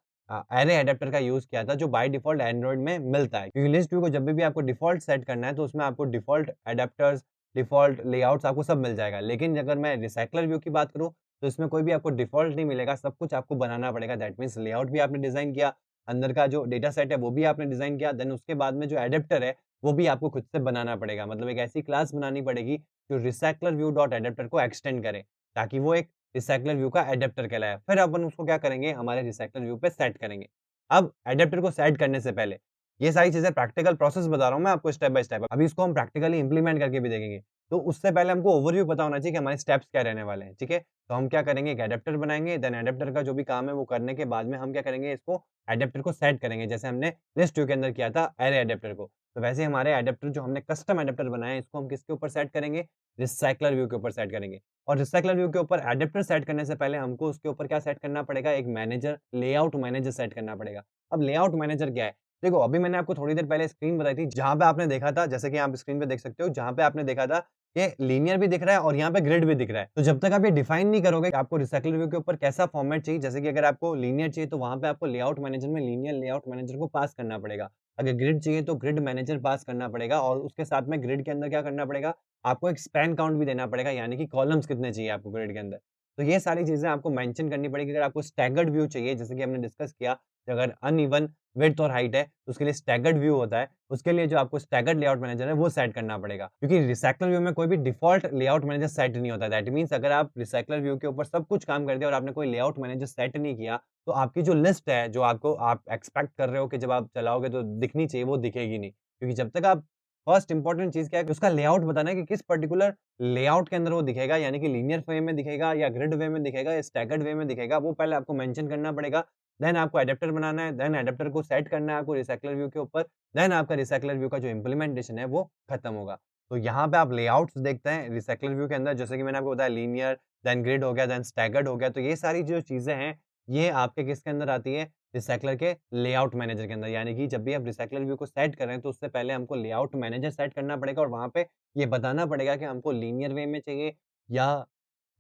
Speaker 1: एरे एडेप्टर का यूज़ किया था, जो बाय डिफ़ॉल्ट एंड्रॉइड में मिलता है। क्योंकि लिस्ट व्यू को जब भी आपको डिफ़ॉल्ट सेट करना है, तो उसमें आपको डिफ़ॉल्ट एडेप्टर्स, डिफ़ॉल्ट लेआउट्स आपको सब मिल जाएगा। लेकिन अगर मैं रिसाइक्लर व्यू की बात करूँ, तो इसमें कोई भी आपको डिफ़ॉल्ट नहीं मिलेगा, सब कुछ आपको बनाना पड़ेगा। दैट मीन्स लेआउट भी आपने डिज़ाइन किया, अंदर का जो डेटा सेट है वो भी आपने डिज़ाइन किया, देन उसके बाद में जो एडेप्टर है, वो भी आपको खुद से बनाना पड़ेगा। मतलब एक ऐसी क्लास बनानी पड़ेगी जो रिसाइक्लर व्यू डॉट एडेप्टर को एक्सटेंड करे, ताकि वो एक रिसाइक्लर व्यू का एडेप्टर कहलाए। फिर अपन उसको क्या करेंगे? हमारे रिसाइक्लर व्यू पे सेट करेंगे। अब एडेप्टर को सेट करने से पहले, ये सारी चीज़ें प्रैक्टिकल प्रोसेस बता रहा हूँ मैं आपको स्टेप बाय स्टेप। अभी इसको हम प्रैक्टिकली इम्प्लीमेंट करके भी देखेंगे। तो उससे पहले हमको ओवरव्यू पता होना चाहिए कि हमारे स्टेप्स क्या रहने वाले हैं, ठीक है? तो हम क्या करेंगे? एक एडेप्टर बनाएँगे, देन एडेप्टर का जो भी काम है वो करने के बाद में हम क्या करेंगे? इसको एडेप्टर को सेट करेंगे। जैसे हमने लिस्ट व्यू के अंदर किया था एरे एडेप्टर को। तो वैसे ही हमारे एडेप्टर जो हमने कस्टम एडेप्टर बनाए हैं, इसको हम किसके ऊपर सेट करेंगे? रिसाइक्लर व्यू के ऊपर सेट करेंगे। और रिसाइक्लर व्यू के ऊपर एडेप्टर सेट करने से पहले हमको उसके ऊपर क्या सेट करना पड़ेगा? एक मैनेजर, लेआउट मैनेजर सेट करना पड़ेगा। अब लेआउट मैनेजर क्या है? देखो, अभी मैंने आपको थोड़ी देर पहले स्क्रीन बताई थी, जहाँ पे आपने देखा था, जैसे कि आप स्क्रीन पे देख सकते हो, जहाँ पे आपने देखा था कि लीनियर भी दिख रहा है और यहाँ पे ग्रिड भी दिख रहा है। तो जब तक आप ये डिफाइन नहीं करोगे कि आपको रिसाइक्लर व्यू के ऊपर कैसा फॉर्मेट चाहिए, जैसे कि अगर आपको लीनियर चाहिए, तो वहाँ पे आपको लेआउट मैनेजर में लीनियर लेआउट मैनेजर को पास करना पड़ेगा। अगर ग्रिड चाहिए, तो ग्रिड मैनेजर पास करना पड़ेगा, और उसके साथ में ग्रिड के अंदर क्या करना पड़ेगा? आपको एक स्पैन काउंट भी देना पड़ेगा, यानी कि कॉलम्स कितने चाहिए आपको ग्रिड के अंदर। तो ये सारी चीज़ें आपको मेंशन करनी पड़ेगी। अगर आपको स्टैगर्ड व्यू चाहिए, जैसे कि हमने डिस्कस किया, कि अगर अनइवन विड्थ और हाइट है, तो उसके लिए स्टैगर्ड व्यू होता है। उसके लिए जो आपको स्टैगर्ड लेआउट मैनेजर है, वो सेट करना पड़ेगा। क्योंकि रिसाइक्लर व्यू में कोई भी डिफ़ॉल्ट लेआउट मैनेजर सेट नहीं होता है। दैट मीन्स अगर आप रिसाइक्लर व्यू के ऊपर सब कुछ काम कर दिया और आपने कोई लेआउट मैनेजर सेट नहीं किया, तो आपकी जो लिस्ट है, जो आपको आप एक्सपेक्ट कर रहे हो कि जब आप चलाओगे तो दिखनी चाहिए, वो दिखेगी नहीं। क्योंकि जब तक आप फर्स्ट इंपॉर्टेंट चीज़ क्या है कि उसका लेआउट बताना है कि किस पर्टिकुलर लेआउट के अंदर वो दिखेगा, यानी कि लीनियर वे में दिखेगा या ग्रिड वे में दिखेगा या स्टैगर्ड वे में दिखेगा, वो पहले आपको मेंशन करना पड़ेगा। देन आपको एडेप्टर बनाना है, देन एडेप्टर को सेट करना है आपको रिसाइक्लर व्यू के ऊपर, देन आपका रिसाइक्लर व्यू का जो इम्प्लीमेंटेशन है वो खत्म होगा। तो यहाँ पे आप लेआउट्स देखते हैं रिसाइकलर व्यू के अंदर, जैसे कि मैंने आपको बताया लीनियर, देन ग्रिड हो गया, देन स्टैगर्ड हो गया। तो ये सारी जो चीज़ें हैं, ये आपके किसके अंदर आती है? रिसाइकलर के लेआउट मैनेजर के अंदर। यानी कि जब भी आप रिसाइकलर व्यू को सेट कर रहे हैं, तो उससे पहले हमको लेआउट मैनेजर सेट करना पड़ेगा और वहाँ पे ये बताना पड़ेगा कि हमको लीनियर वे में चाहिए या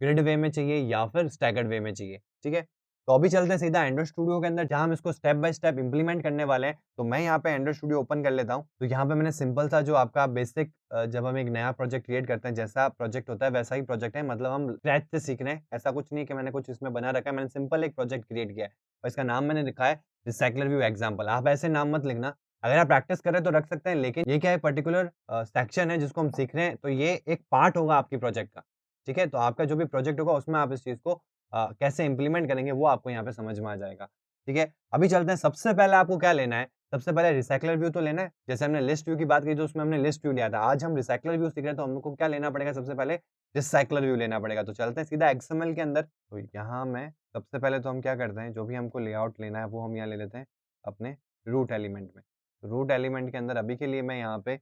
Speaker 1: ग्रिड वे में चाहिए या फिर स्टैगर्ड वे में चाहिए, ठीक है? तो अभी चलते हैं सीधा एंड्रॉइड स्टूडियो के अंदर, जहाँ हम इसको स्टेप बाय स्टेप इम्प्लीमेंट करने वाले हैं। तो मैं यहाँ पे एंड्रॉइड स्टूडियो ओपन कर लेता हूँ। तो यहाँ पे मैंने सिंपल सा जो आपका बेसिक जब हम एक नया प्रोजेक्ट क्रिएट करते हैं, जैसा प्रोजेक्ट होता है वैसा ही प्रोजेक्ट है। मतलब हम स्क्रैच से सीख रहे हैं, ऐसा कुछ नहीं है कि मैंने कुछ इसमें बना रखा है। मैंने सिंपल एक प्रोजेक्ट क्रिएट किया है और इसका नाम मैंने लिखा है रिसाइक्लर व्यू एग्जाम्पल। आप ऐसे नाम मत लिखना, अगर आप प्रैक्टिस कर रहे हैं तो रख सकते हैं, लेकिन ये क्या है, पर्टिकुलर सेक्शन है जिसको हम सीख रहे हैं, तो ये एक पार्ट होगा आपकी प्रोजेक्ट का, ठीक है? तो आपका जो भी प्रोजेक्ट होगा उसमें आप इस चीज़ को कैसे इम्प्लीमेंट करेंगे वो आपको यहाँ पे समझ में आ जाएगा, ठीक है? अभी चलते हैं, सबसे पहले आपको क्या लेना है? सबसे पहले रिसाइक्लर व्यू तो लेना है। जैसे हमने लिस्ट व्यू की बात की तो उसमें हमने लिस्ट व्यू लिया था। आज हम रिसाइक्लर व्यू सीख रहे हैं, तो हमको क्या लेना पड़ेगा? सबसे पहले रिसाइक्लर व्यू लेना पड़ेगा। तो चलते हैं सीधा एक्सएमएल के अंदर। तो यहाँ मैं सबसे पहले तो हम क्या करते हैं, जो भी हमको लेआउट लेना है वो हम यहाँ ले लेते हैं अपने रूट एलिमेंट में। तो रूट एलिमेंट के अंदर अभी के लिए मैं यहाँ पे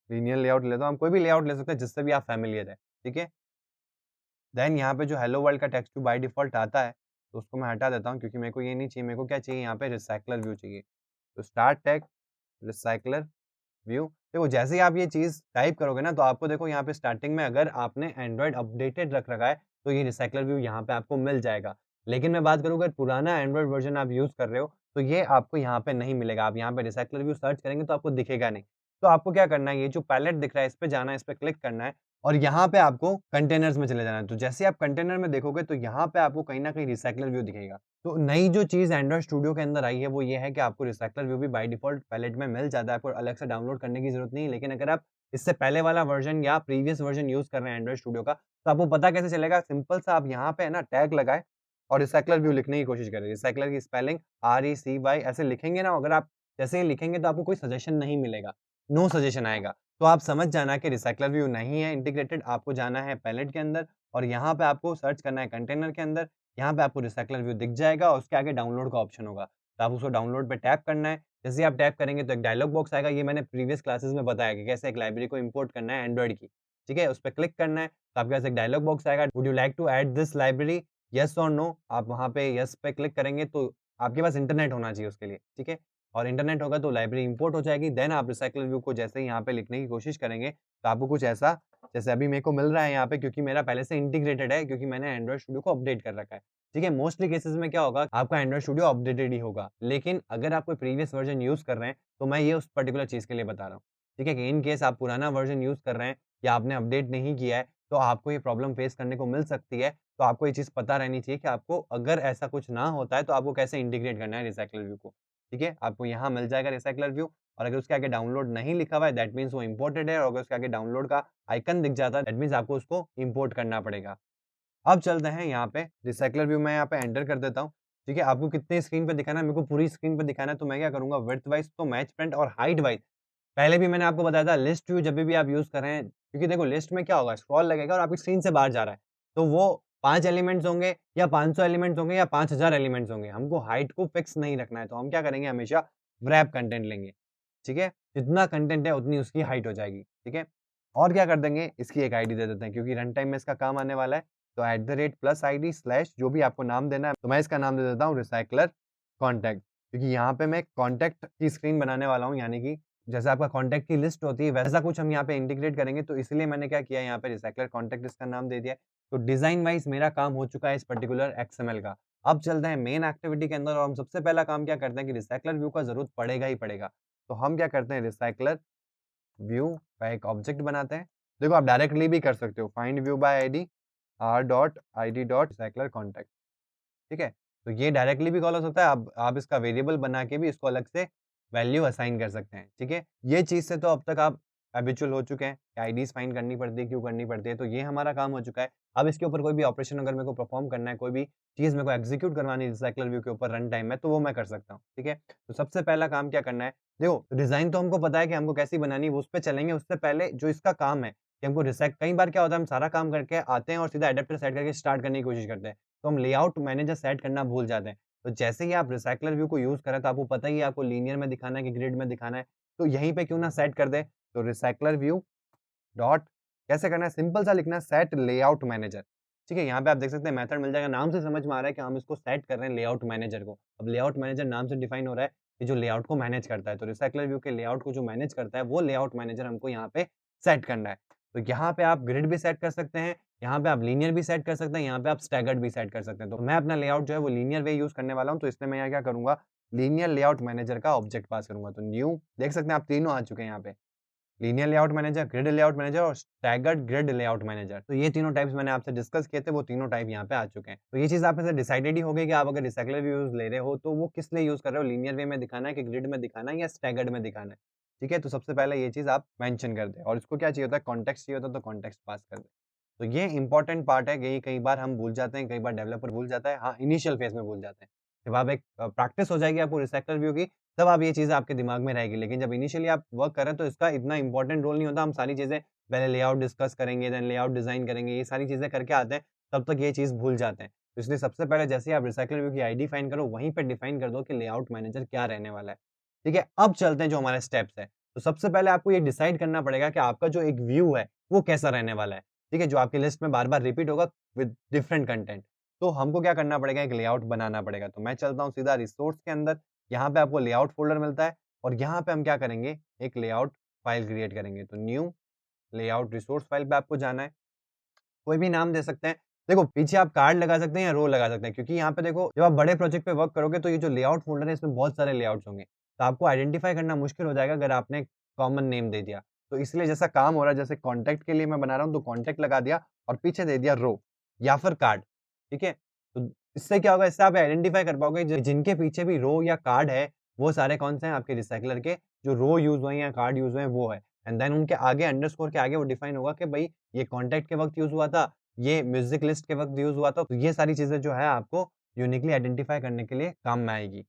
Speaker 1: लीनियर लेआउट लेता हूँ। हम कोई भी लेआउट ले सकते हैं जिससे भी आप फ़ैमिलियर हैं, ठीक है? देन यहाँ पे जो हेलो वर्ल्ड का टेक्स्ट व्यू बाय डिफ़ॉल्ट आता है, तो उसको मैं हटा देता हूँ क्योंकि मेरे को ये नहीं चाहिए। मेरे को क्या चाहिए, यहाँ पे रिसाइक्लर व्यू चाहिए। तो स्टार्ट टैग रिसाइक्लर व्यू। देखो जैसे ही आप ये चीज़ टाइप करोगे ना, तो आपको देखो यहाँ पे स्टार्टिंग में अगर आपने एंड्रॉइड अपडेटेड रख रखा है, तो ये रिसाइक्लर व्यू यहाँ पे आपको मिल जाएगा। लेकिन मैं बात करूँ अगर पुराना एंड्रॉइड वर्ज़न आप यूज़ कर रहे हो, तो ये आपको यहाँ पे नहीं मिलेगा। आप यहाँ पे रिसाइक्लर व्यू सर्च करेंगे तो आपको दिखेगा नहीं। तो आपको क्या करना है, ये जो पैलेट दिख रहा है इस पे जाना है, इस पे क्लिक करना है और यहाँ पे आपको कंटेनर्स में चले जाना है। तो जैसे ही आप कंटेनर में देखोगे, तो यहाँ पे आपको कहीं न कहीं रिसाइक्लर व्यू दिखेगा। तो नई जो चीज़ एंड्रॉइड स्टूडियो के अंदर आई है, वो ये है कि आपको रिसाइक्लर व्यू भी बाय डिफ़ॉल्ट पैलेट में मिल जाता है, आपको अलग से डाउनलोड करने की ज़रूरत नहीं है। लेकिन अगर आप इससे पहले वाला वर्ज़न या प्रीवियस वर्ज़न यूज़ कर रहे हैं एंड्रॉइड स्टूडियो का, तो आपको पता कैसे चलेगा? सिंपल सा आप यहाँ पे है ना टैग लगाएँ और रिसाइक्लर व्यू लिखने की कोशिश करें। रिसाइक्लर की स्पेलिंग RECY ऐसे लिखेंगे ना, अगर आप जैसे ही लिखेंगे तो आपको कोई सजेशन नहीं मिलेगा, नो सजेशन आएगा। तो आप समझ जाना कि रिसाइक्लर व्यू नहीं है इंटीग्रेटेड, आपको जाना है पैलेट के अंदर और यहाँ पे आपको सर्च करना है कंटेनर के अंदर। यहाँ पे आपको रिसाइक्लर व्यू दिख जाएगा और उसके आगे डाउनलोड का ऑप्शन होगा। तो आप उसको डाउनलोड पे टैप करना है। जैसे ही आप टैप करेंगे तो एक डायलॉग बॉक्स आएगा। ये मैंने प्रीवियस क्लासेस में बताया कि कैसे एक लाइब्रेरी को इंपोर्ट करना है एंड्रॉइड की। ठीक है? उस पे क्लिक करना है, तो आपके पास एक डायलॉग बॉक्स आएगा, would you like to add this library? Yes और नो। आप वहाँ पे येस पे क्लिक करेंगे तो आपके पास इंटरनेट होना चाहिए उसके लिए, ठीक है? और इंटरनेट होगा तो लाइब्रेरी इंपोर्ट हो जाएगी। देन आप रिसाइक्लर व्यू को जैसे ही यहाँ पे लिखने की कोशिश करेंगे, तो आपको कुछ ऐसा, जैसे अभी मेरे को मिल रहा है यहाँ पे, क्योंकि मेरा पहले से इंटीग्रेटेड है, क्योंकि मैंने एंड्रॉइड स्टूडियो को अपडेट कर रखा है। ठीक है? मोस्टली केसेज़ में क्या होगा, आपका एंड्रॉइड स्टूडियो अपडेटेड ही होगा। लेकिन अगर आप कोई प्रीवियस वर्ज़न यूज़ कर रहे हैं, तो मैं ये उस पर्टिकुलर चीज़ के लिए बता रहा हूँ। ठीक है? कि इन केस आप पुराना वर्ज़न यूज़ कर रहे हैं या आपने अपडेट नहीं किया है, तो आपको ये प्रॉब्लम फेस करने को मिल सकती है। तो आपको ये चीज़ पता रहनी चाहिए कि आपको अगर ऐसा कुछ ना होता है, तो आपको कैसे इंटीग्रेट करना है रिसाइक्लर व्यू को। ठीक है? आपको यहाँ मिल जाएगा रिसाइक्लर व्यू और अगर उसके आगे डाउनलोड नहीं लिखा हुआ है, दैट मीन्स वो इम्पोर्टेड है और अगर उसके आगे डाउनलोड का आइकन दिख जाता है, दैट मीन्स आपको उसको इम्पोर्ट करना पड़ेगा। अब चलते हैं यहाँ पे रिसाइक्लर व्यू, मैं यहाँ पे एंटर कर देता हूँ। ठीक है? आपको कितने स्क्रीन पे दिखाना है? मेरे को पूरी स्क्रीन पे दिखाना है, तो मैं क्या करूँगा, विड्थ वाइज़ तो मैच प्रिंट और हाइट वाइज़ पहले भी मैंने आपको बताया था, लिस्ट व्यू जब भी आप यूज़ कर रहे हैं, क्योंकि देखो लिस्ट में क्या होगा, स्क्रॉल लगेगा और आपकी स्क्रीन से बाहर जा रहा है। तो वो 5 एलिमेंट्स होंगे या 500 एलिमेंट्स होंगे या 5000 एलिमेंट्स होंगे। हमको हाइट को फिक्स नहीं रखना है, तो हम क्या करेंगे, हमेशा व्रैप कंटेंट लेंगे। ठीक है? जितना कंटेंट है उतनी उसकी हाइट हो जाएगी। ठीक है? और क्या कर देंगे, इसकी एक आईडी दे देते हैं क्योंकि रन टाइम में इसका काम आने वाला है। तो @+id स्लैश जो भी आपको नाम देना है, तो मैं इसका नाम दे देता हूँ रिसाइक्लर कॉन्टैक्ट, क्योंकि यहाँ पे मैं कॉन्टैक्ट की स्क्रीन बनाने वाला हूँ, यानी कि जैसे आपका कॉन्टैक्ट की लिस्ट होती है, वैसा कुछ हम यहाँ पे इंटीग्रेट करेंगे, तो इसलिए मैंने क्या किया, यहाँ पे रिसाइक्लर कॉन्टैक्ट इसका नाम दे दिया है। तो डिज़ाइन वाइज़ मेरा काम हो चुका है इस पर्टिकुलर एक्सएमएल का। अब चलते हैं मेन एक्टिविटी के अंदर और हम सबसे पहला काम क्या करते हैं कि रिसाइक्लर व्यू का ज़रूरत पड़ेगा ही पड़ेगा। तो हम क्या करते हैं, रिसाइक्लर व्यू का एक ऑब्जेक्ट बनाते हैं। देखो आप डायरेक्टली भी कर सकते हो, find view by ID r.id.recycler ठीक है? तो ये डायरेक्टली भी कॉल हो सकता है, आप इसका वेरिएबल बना के भी इसको अलग से वैल्यू असाइन कर सकते हैं, ठीक है? ये चीज़ से तो अब तक आप हैबिचुअल हो चुके हैं कि आईडीज़ फाइंड करनी पड़ती है, क्यों करनी पड़ती है, तो ये हमारा काम हो चुका है। अब इसके ऊपर कोई भी ऑपरेशन अगर मेरे को परफॉर्म करना है, कोई भी चीज़ मेरे को एग्ज़ीक्यूट करवानी है रिसाइक्लर व्यू के ऊपर रन टाइम में, तो वो मैं कर सकता हूँ, ठीक है? तो सबसे पहला काम क्या करना है, देखो डिज़ाइन तो हमको पता है कि हमको कैसी बनानी है, वो उस पे चलेंगे। उससे पहले जो इसका काम है कि हमको कई बार क्या होता है, हम सारा काम करके आते हैं और सीधा एडेप्टर सेट करके स्टार्ट करने की कोशिश करते हैं। तो हम लेआउट मैनेजर सेट करना भूल जाते हैं। तो जैसे ही आप रिसाइक्लर व्यू को यूज़ करें, तो आपको पता ही है आपको लीनियर में दिखाना है कि ग्रिड में दिखाना है। तो यहीं पे क्यों ना सेट कर दें, तो रिसाइक्लर व्यू डॉट कैसे करना है, सिंपल सा लिखना है सेट लेआउट मैनेजर। ठीक है, यहाँ पे आप देख सकते हैं मेथड मिल जाएगा, नाम से समझ में आ रहा है कि हम इसको सेट कर रहे हैं लेआउट मैनेजर को। अब लेआउट मैनेजर नाम से डिफाइन हो रहा है कि जो लेआउट को मैनेज करता है, तो रिसाइक्लर व्यू के लेआउट को जो मैनेज करता है वो लेआउट मैनेजर हमको यहाँ पे सेट करना है। तो यहाँ पे आप ग्रिड भी सेट कर सकते हैं, यहाँ पे आप लीनियर भी सेट कर सकते हैं, यहाँ पे आप स्टैगर्ड भी सेट कर सकते हैं। तो मैं अपना लेआउट जो है वो लीनियर वे यूज़ करने वाला हूँ, तो इसलिए मैं यहाँ क्या करूँगा, लीनियर लेआउट मैनेजर का ऑब्जेक्ट पास करूँगा। तो न्यू देख सकते हैं आप तीनों आ चुके हैं यहाँ पे। Linear layout manager, grid layout manager और स्टैगर्ड ग्रिड लेआउट मैनेजर। तो ये तीनों टाइप्स मैंने आपसे डिस्कस किए थे, वो तीनों टाइप यहाँ पे आ चुके हैं। तो ये चीज़ आप में से डिसाइडेड ही हो गई कि आप अगर रिसाइक्लर व्यूज़ ले रहे हो, तो वो किस लिए यूज़ कर रहे हो, लीनियर वे में दिखाना है कि ग्रिड में दिखाना है या स्टैगर्ड में दिखाना है। ठीक है? तो सबसे पहले ये चीज़ आप मेंशन कर दें और इसको क्या चाहिए होता है, कॉन्टेक्स्ट चाहिए होता है, तो कॉन्टेक्स्ट पास कर दें। तो ये इंपॉर्टेंट पार्ट है, ये कई बार हम भूल जाते हैं, कई बार डेवलपर भूल जाता है। हाँ, इनिशियल फेज़ में भूल जाते हैं। जब आप एक प्रैक्टिस हो जाएगी आपको रिसाइक्लर व्यू की, तब आप ये चीज़ें आपके दिमाग में रहेगी। लेकिन जब इनिशियली आप वर्क कर रहे हैं तो इसका इतना इम्पोर्टेंट रोल नहीं होता। हम सारी चीज़ें पहले लेआउट डिस्कस करेंगे, देन लेआउट डिज़ाइन करेंगे, ये सारी चीज़ें करके आते हैं, तब तक ये चीज़ भूल जाते हैं। तो इसलिए सबसे पहले जैसे ही आप रिसाइक्लर व्यू की आईडी फाइंड करो, वहीं पे डिफाइन कर दो कि लेआउट मैनेजर क्या रहने वाला है। ठीक है? अब चलते हैं जो हमारे स्टेप्स हैं। तो सबसे पहले आपको ये डिसाइड करना पड़ेगा कि आपका जो एक व्यू है, वो कैसा रहने वाला है। ठीक है? जो आपकी लिस्ट में बार-बार रिपीट होगा विद डिफरेंट कंटेंट। तो हमको क्या करना पड़ेगा, एक लेआउट बनाना पड़ेगा। तो मैं चलता हूँ सीधा रिसोर्स के अंदर, यहाँ पे आपको लेआउट फ़ोल्डर मिलता है और यहाँ पे हम क्या करेंगे, एक लेआउट फ़ाइल क्रिएट करेंगे। तो न्यू लेआउट रिसोर्स फ़ाइल पे आपको जाना है। कोई भी नाम दे सकते हैं। देखो पीछे आप कार्ड लगा सकते हैं या रो लगा सकते हैं, क्योंकि यहाँ पे देखो जब आप बड़े प्रोजेक्ट पे वर्क करोगे तो ये जो लेआउट फ़ोल्डर है इसमें बहुत सारे लेआउट्स होंगे। तो आपको आइडेंटिफ़ाई करना मुश्किल हो जाएगा अगर आपने कॉमन नेम दे दिया। तो इसलिए जैसा काम हो रहा है, जैसे कॉन्टैक्ट के लिए मैं बना रहा हूँ तो कॉन्टैक्ट लगा दिया और पीछे दे दिया रो या फिर कार्ड। ठीक है? तो इससे क्या होगा, इससे आप आइडेंटिफ़ाई कर पाओगे जिनके पीछे भी रो या कार्ड है, वो सारे कौन से हैं आपके रिसाइक्लर के, जो रो यूज़ हुए हैं या कार्ड यूज़ हुए हैं वो है। एंड देन उनके आगे अंडरस्कोर के आगे वो डिफाइन होगा कि भई ये कॉन्टैक्ट के वक़्त यूज़ हुआ था, ये म्यूज़िक लिस्ट के वक़्त यूज़ हुआ था। तो ये सारी चीज़ें जो है आपको यूनिकली आइडेंटिफ़ाई करने के लिए काम में आएगी।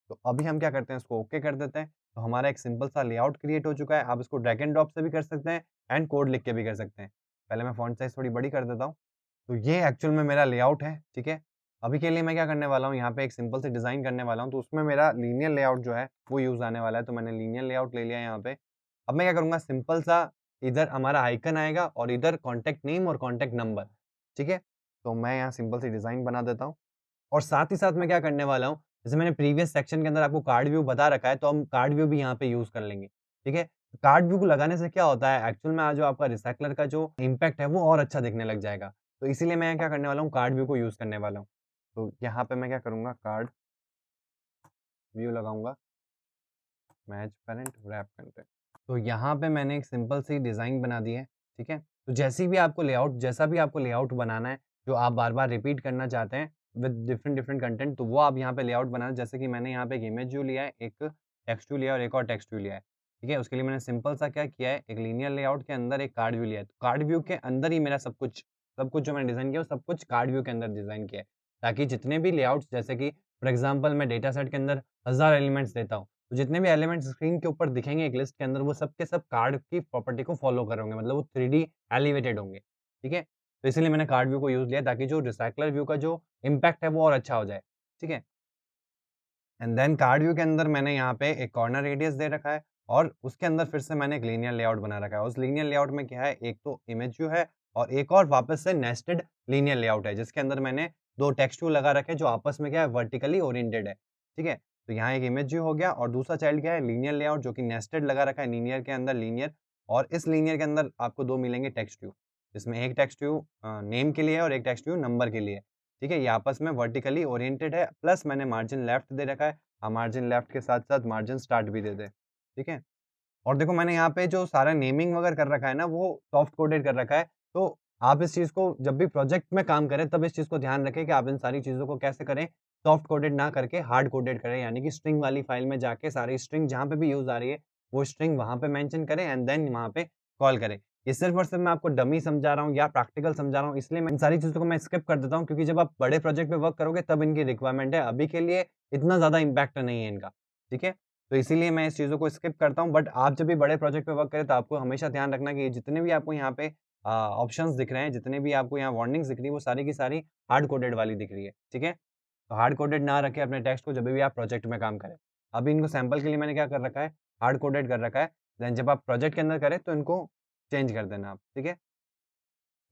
Speaker 1: तो अभी हम क्या करते हैं, इसको ओके कर देते हैं। तो हमारा एक सिंपल सा लेआउट क्रिएट हो चुका है। आप इसको ड्रैग एंड ड्रॉप से भी कर सकते हैं एंड कोड लिख के भी कर सकते हैं। पहले मैं फ़ॉन्ट साइज़ थोड़ी बड़ी कर देता हूँ। तो ये एक्चुअल में मेरा लेआउट है, ठीक है? अभी के लिए मैं क्या करने वाला हूँ, यहाँ पे एक सिंपल सी डिज़ाइन करने वाला हूँ, तो उसमें मेरा लीनियर लेआउट जो है, वो यूज़ आने वाला है। तो मैंने लीनियर लेआउट ले लिया यहाँ पे। अब मैं क्या करूँगा, सिंपल सा इधर हमारा आइकन आएगा और इधर कॉन्टैक्ट नेम और कॉन्टैक्ट नंबर, ठीक है? तो मैं यहाँ सिंपल सी डिज़ाइन बना देता हूँ और साथ ही साथ मैं क्या करने वाला हूँ, जैसे मैंने प्रीवियस सेक्शन के अंदर आपको कार्ड व्यू बता रखा है, तो हम कार्ड व्यू भी यहाँ पे यूज़ कर लेंगे, ठीक है? कार्ड व्यू को लगाने से क्या होता है, एक्चुअल में जो आपका रिसाइक्लर का जो इम्पैक्ट है, वो और अच्छा दिखने लग जाएगा। तो इसीलिए मैं क्या करने वाला हूँ, कार्ड व्यू को यूज़ करने वाला हूँ। तो यहाँ पे मैं क्या करूँगा, कार्ड व्यू लगाऊँगा, मैच पैरेंट रैप कंटेंट। तो यहाँ पे मैंने एक सिंपल सी डिज़ाइन बना दी है, ठीक है? तो जैसा भी आपको लेआउट बनाना है, जो आप बार-बार रिपीट करना चाहते हैं विद डिफरेंट कंटेंट, तो वो आप यहाँ पे लेआउट बनाना, जैसे कि मैंने यहाँ पे एक इमेज व्यू लिया है, एक टेक्स्ट व्यू लिया है और एक और टेक्स्ट व्यू लिया है, ठीक है? उसके लिए मैंने सिंपल सा क्या किया है, एक लीनियर लेआउट के अंदर एक कार्ड व्यू लिया है। तो कार्ड व्यू के अंदर ही मेरा सब कुछ जो मैंने डिज़ाइन किया, वो सब कुछ कार्ड व्यू के अंदर डिज़ाइन किया है, ताकि जितने भी लेआउट्स, जैसे कि फॉर एग्ज़ाम्पल मैं डेटा सेट के अंदर 1000 एलिमेंट्स देता हूँ, तो जितने भी एलिमेंट्स स्क्रीन के ऊपर दिखेंगे एक लिस्ट के अंदर, वो सब के सब कार्ड की प्रॉपर्टी को फ़ॉलो कर होंगे, मतलब वो 3D एलिवेटेड होंगे, ठीक है? तो इसीलिए मैंने कार्ड व्यू को यूज़ लिया, ताकि जो रिसाइक्लर व्यू का जो इम्पैक्ट है वो और अच्छा हो जाए, ठीक है? एंड देन कार्ड व्यू के अंदर मैंने यहाँ पे एक कॉर्नर रेडियस दे रखा है और उसके अंदर फिर से मैंने एक लीनियर लेआउट बना रखा है। उस लीनियर लेआउट में क्या है, एक तो इमेज व्यू है और एक और वापस से नेस्टेड लीनियर लेआउट है, जिसके अंदर मैंने 2 टेक्स्ट व्यू लगा रखे हैं, जो आपस में क्या है, वर्टिकली ओरिएंटेड है, ठीक है? तो यहाँ एक इमेज व्यू हो गया और दूसरा चाइल्ड क्या है, लीनियर लेआउट, जो कि नेस्टेड लगा रखा है लीनियर के अंदर लीनियर, और इस लीनियर के अंदर आपको 2 मिलेंगे टेक्स्ट व्यू। इसमें एक टेक्स्ट व्यू नेम के लिए है और एक टेक्स्ट व्यू नंबर के लिए है, ठीक है? ये आपस में वर्टिकली ओरिएंटेड है, प्लस मैंने मार्जिन लेफ्ट दे रखा है। मार्जिन लेफ्ट के साथ-साथ मार्जिन स्टार्ट भी दे दें, ठीक है? और देखो मैंने यहाँ पे जो सारा नेमिंग वगैरह कर रखा है ना, वो सॉफ्ट कोडेड कर रखा है। तो आप इस चीज़ को जब भी प्रोजेक्ट में काम करें, तब इस चीज़ को ध्यान रखें कि आप इन सारी चीज़ों को कैसे करें, सॉफ्ट कोडेड ना करके हार्ड कोडेड करें। यानी कि स्ट्रिंग वाली फाइल में जाके सारी स्ट्रिंग जहाँ पे भी यूज़ आ रही है, वो स्ट्रिंग वहाँ पे मेंशन करें एंड देन वहाँ पे कॉल करें। ये सिर्फ़ और सिर्फ़ मैं आपको डमी समझा रहा हूँ या प्रैक्टिकल समझा रहा हूँ, इसलिए मैं इन सारी चीज़ों को मैं स्किप कर देता हूँ, क्योंकि जब आप बड़े प्रोजेक्ट पे वर्क करोगे तब इनकी रिक्वायरमेंट है। अभी के लिए इतना ज़्यादा इम्पैक्ट नहीं है इनका, ठीक है? तो इसीलिए मैं इस चीज़ों को स्किप करता हूँ, बट आप जब भी बड़े प्रोजेक्ट पे वर्क करें, तो आपको हमेशा ध्यान रखना कि जितने भी आपको यहाँ पे ऑप्शंस दिख रहे हैं, जितने भी आपको यहाँ वार्निंग्स दिख रही है, वो सारी की सारी हार्ड कोडेड वाली दिख रही है, ठीक है? तो हार्ड कोडेड ना रखें अपने टेक्स्ट को जब भी आप प्रोजेक्ट में काम करें। अभी इनको सैंपल के लिए मैंने क्या कर रखा है, हार्ड कोडेड कर रखा है, देन जब आप प्रोजेक्ट के अंदर करें तो इनको चेंज कर देना आप, ठीक है?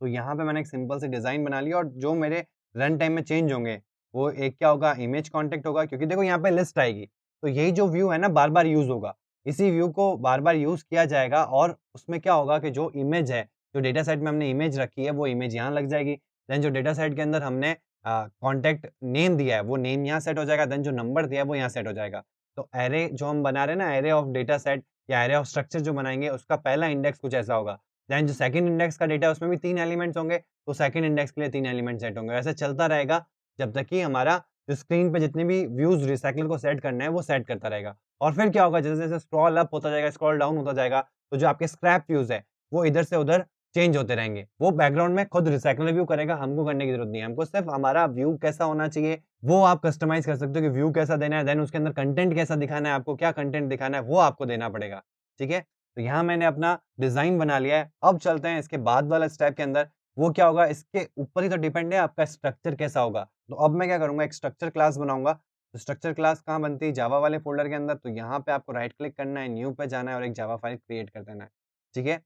Speaker 1: तो यहाँ पे मैंने एक सिंपल सी डिज़ाइन बना ली और जो मेरे रन टाइम में चेंज होंगे, वो एक क्या होगा इमेज कॉन्टेक्ट होगा क्योंकि देखो यहाँ पे लिस्ट आएगी। तो यही जो व्यू है ना बार-बार यूज़ होगा। इसी व्यू को बार-बार यूज़ किया जाएगा और उसमें क्या होगा कि जो इमेज है, जो डेटा सेट में हमने इमेज रखी है, वो इमेज यहाँ लग जाएगी। देन जो डेटा सेट के अंदर हमने कॉन्टैक्ट नेम दिया है, वो नेम यहाँ सेट हो जाएगा। देन जो नंबर दिया है, वो यहाँ सेट हो जाएगा। तो एरे जो हम बना रहे हैं ना, एरे ऑफ डेटा सेट या एरे ऑफ स्ट्रक्चर जो बनाएँगे, उसका पहला इंडेक्स कुछ ऐसा होगा। देन जो सेकंड इंडेक्स का डेटा है उसमें भी 3 एलिमेंट्स होंगे, तो सेकंड इंडेक्स के लिए 3 एलिमेंट सेट होंगे। ऐसे चलता रहेगा जब तक कि हमारा जो स्क्रीन पे जितने भी व्यूज़ रिसाइकलर को सेट करना है वो सेट करता रहेगा। और फिर क्या होगा जैसे-जैसे स्क्रॉल अप होता जाएगा, स्क्रॉल डाउन होता जाएगा, तो जो आपके स्क्रैप व्यूज़ है, वो इधर से उधर चेंज होते रहेंगे। वो बैकग्राउंड में खुद रिसाइकलर व्यू करेगा, हमको करने की ज़रूरत नहीं है। हमको सिर्फ़ हमारा व्यू कैसा होना चाहिए, वो आप कस्टमाइज़ कर सकते हो कि व्यू कैसा देना है, देन उसके अंदर कंटेंट कैसा दिखाना है आपको, क्या कंटेंट दिखाना है, वो आपको देना पड़ेगा। ठीक है? तो यहाँ मैंने अपना डिज़ाइन बना लिया है। अब चलते हैं इसके बाद वाला स्टेप के अंदर, वो क्या होगा इसके ऊपर ही तो डिपेंड है आपका स्ट्रक्चर कैसा होगा। तो अब मैं क्या करूँगा एक स्ट्रक्चर क्लास बनाऊँगा। तो स्ट्रक्चर क्लास कहाँ बनती है? जावा वाले फ़ोल्डर के अंदर। तो यहाँ पे आपको राइट क्लिक करना है, न्यू पे जाना है और एक जावा फ़ाइल क्रिएट कर देना है। ठीक है?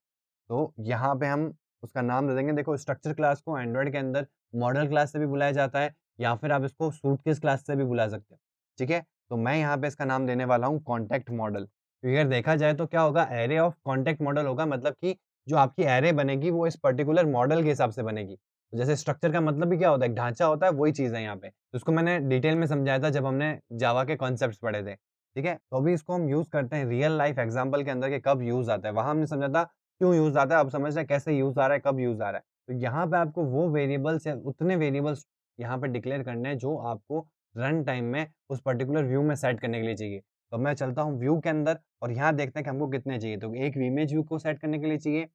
Speaker 1: तो यहाँ पे हम उसका नाम दे देंगे देखो स्ट्रक्चर क्लास को एंड्रॉइड के अंदर मॉडल क्लास से भी बुलाया जाता है या फिर आप इसको सूटकेस क्लास से भी बुला सकते हो। ठीक है? तो मैं यहाँ पे इसका नाम देने वाला हूँ कॉन्टैक्ट मॉडल। तो अगर देखा जाए तो क्या होगा एरे ऑफ कॉन्टैक्ट मॉडल होगा मतलब कि जो आपकी एरे बनेगी वो इस पर्टिकुलर मॉडल के हिसाब से बनेगी। तो जैसे स्ट्रक्चर का मतलब भी क्या होता है? एक ढाँचा होता है वही चीज़ है यहाँ पे। तो उसको मैंने डिटेल में समझाया था जब हमने जावा के कॉन्सेप्ट्स पढ़े थे। ठीक है? तो अभी इसको हम यूज़ करते हैं रियल लाइफ एग्ज़ाम्पल के अंदर कि कब यूज़ आता है। वहाँ हमने समझा था क्यों यूज़ आता है, अब समझ रहे हैं कैसे यूज़ आ रहा है, कब यूज़ आ रहा है। तो यहाँ पे आपको वो वेरिएबल्स या उतने वेरिएबल्स यहाँ पे डिक्लेयर करने हैं जो आपको रन टाइम में उस पर्टिकुलर व्यू में सेट करने के लिए चाहिए। तो मैं चलता हूँ व्यू के अंदर और यहाँ देखते हैं कि हमको कितने चाहिए। तो एक इमेज व्यू को सेट करने के लिए चाहिए,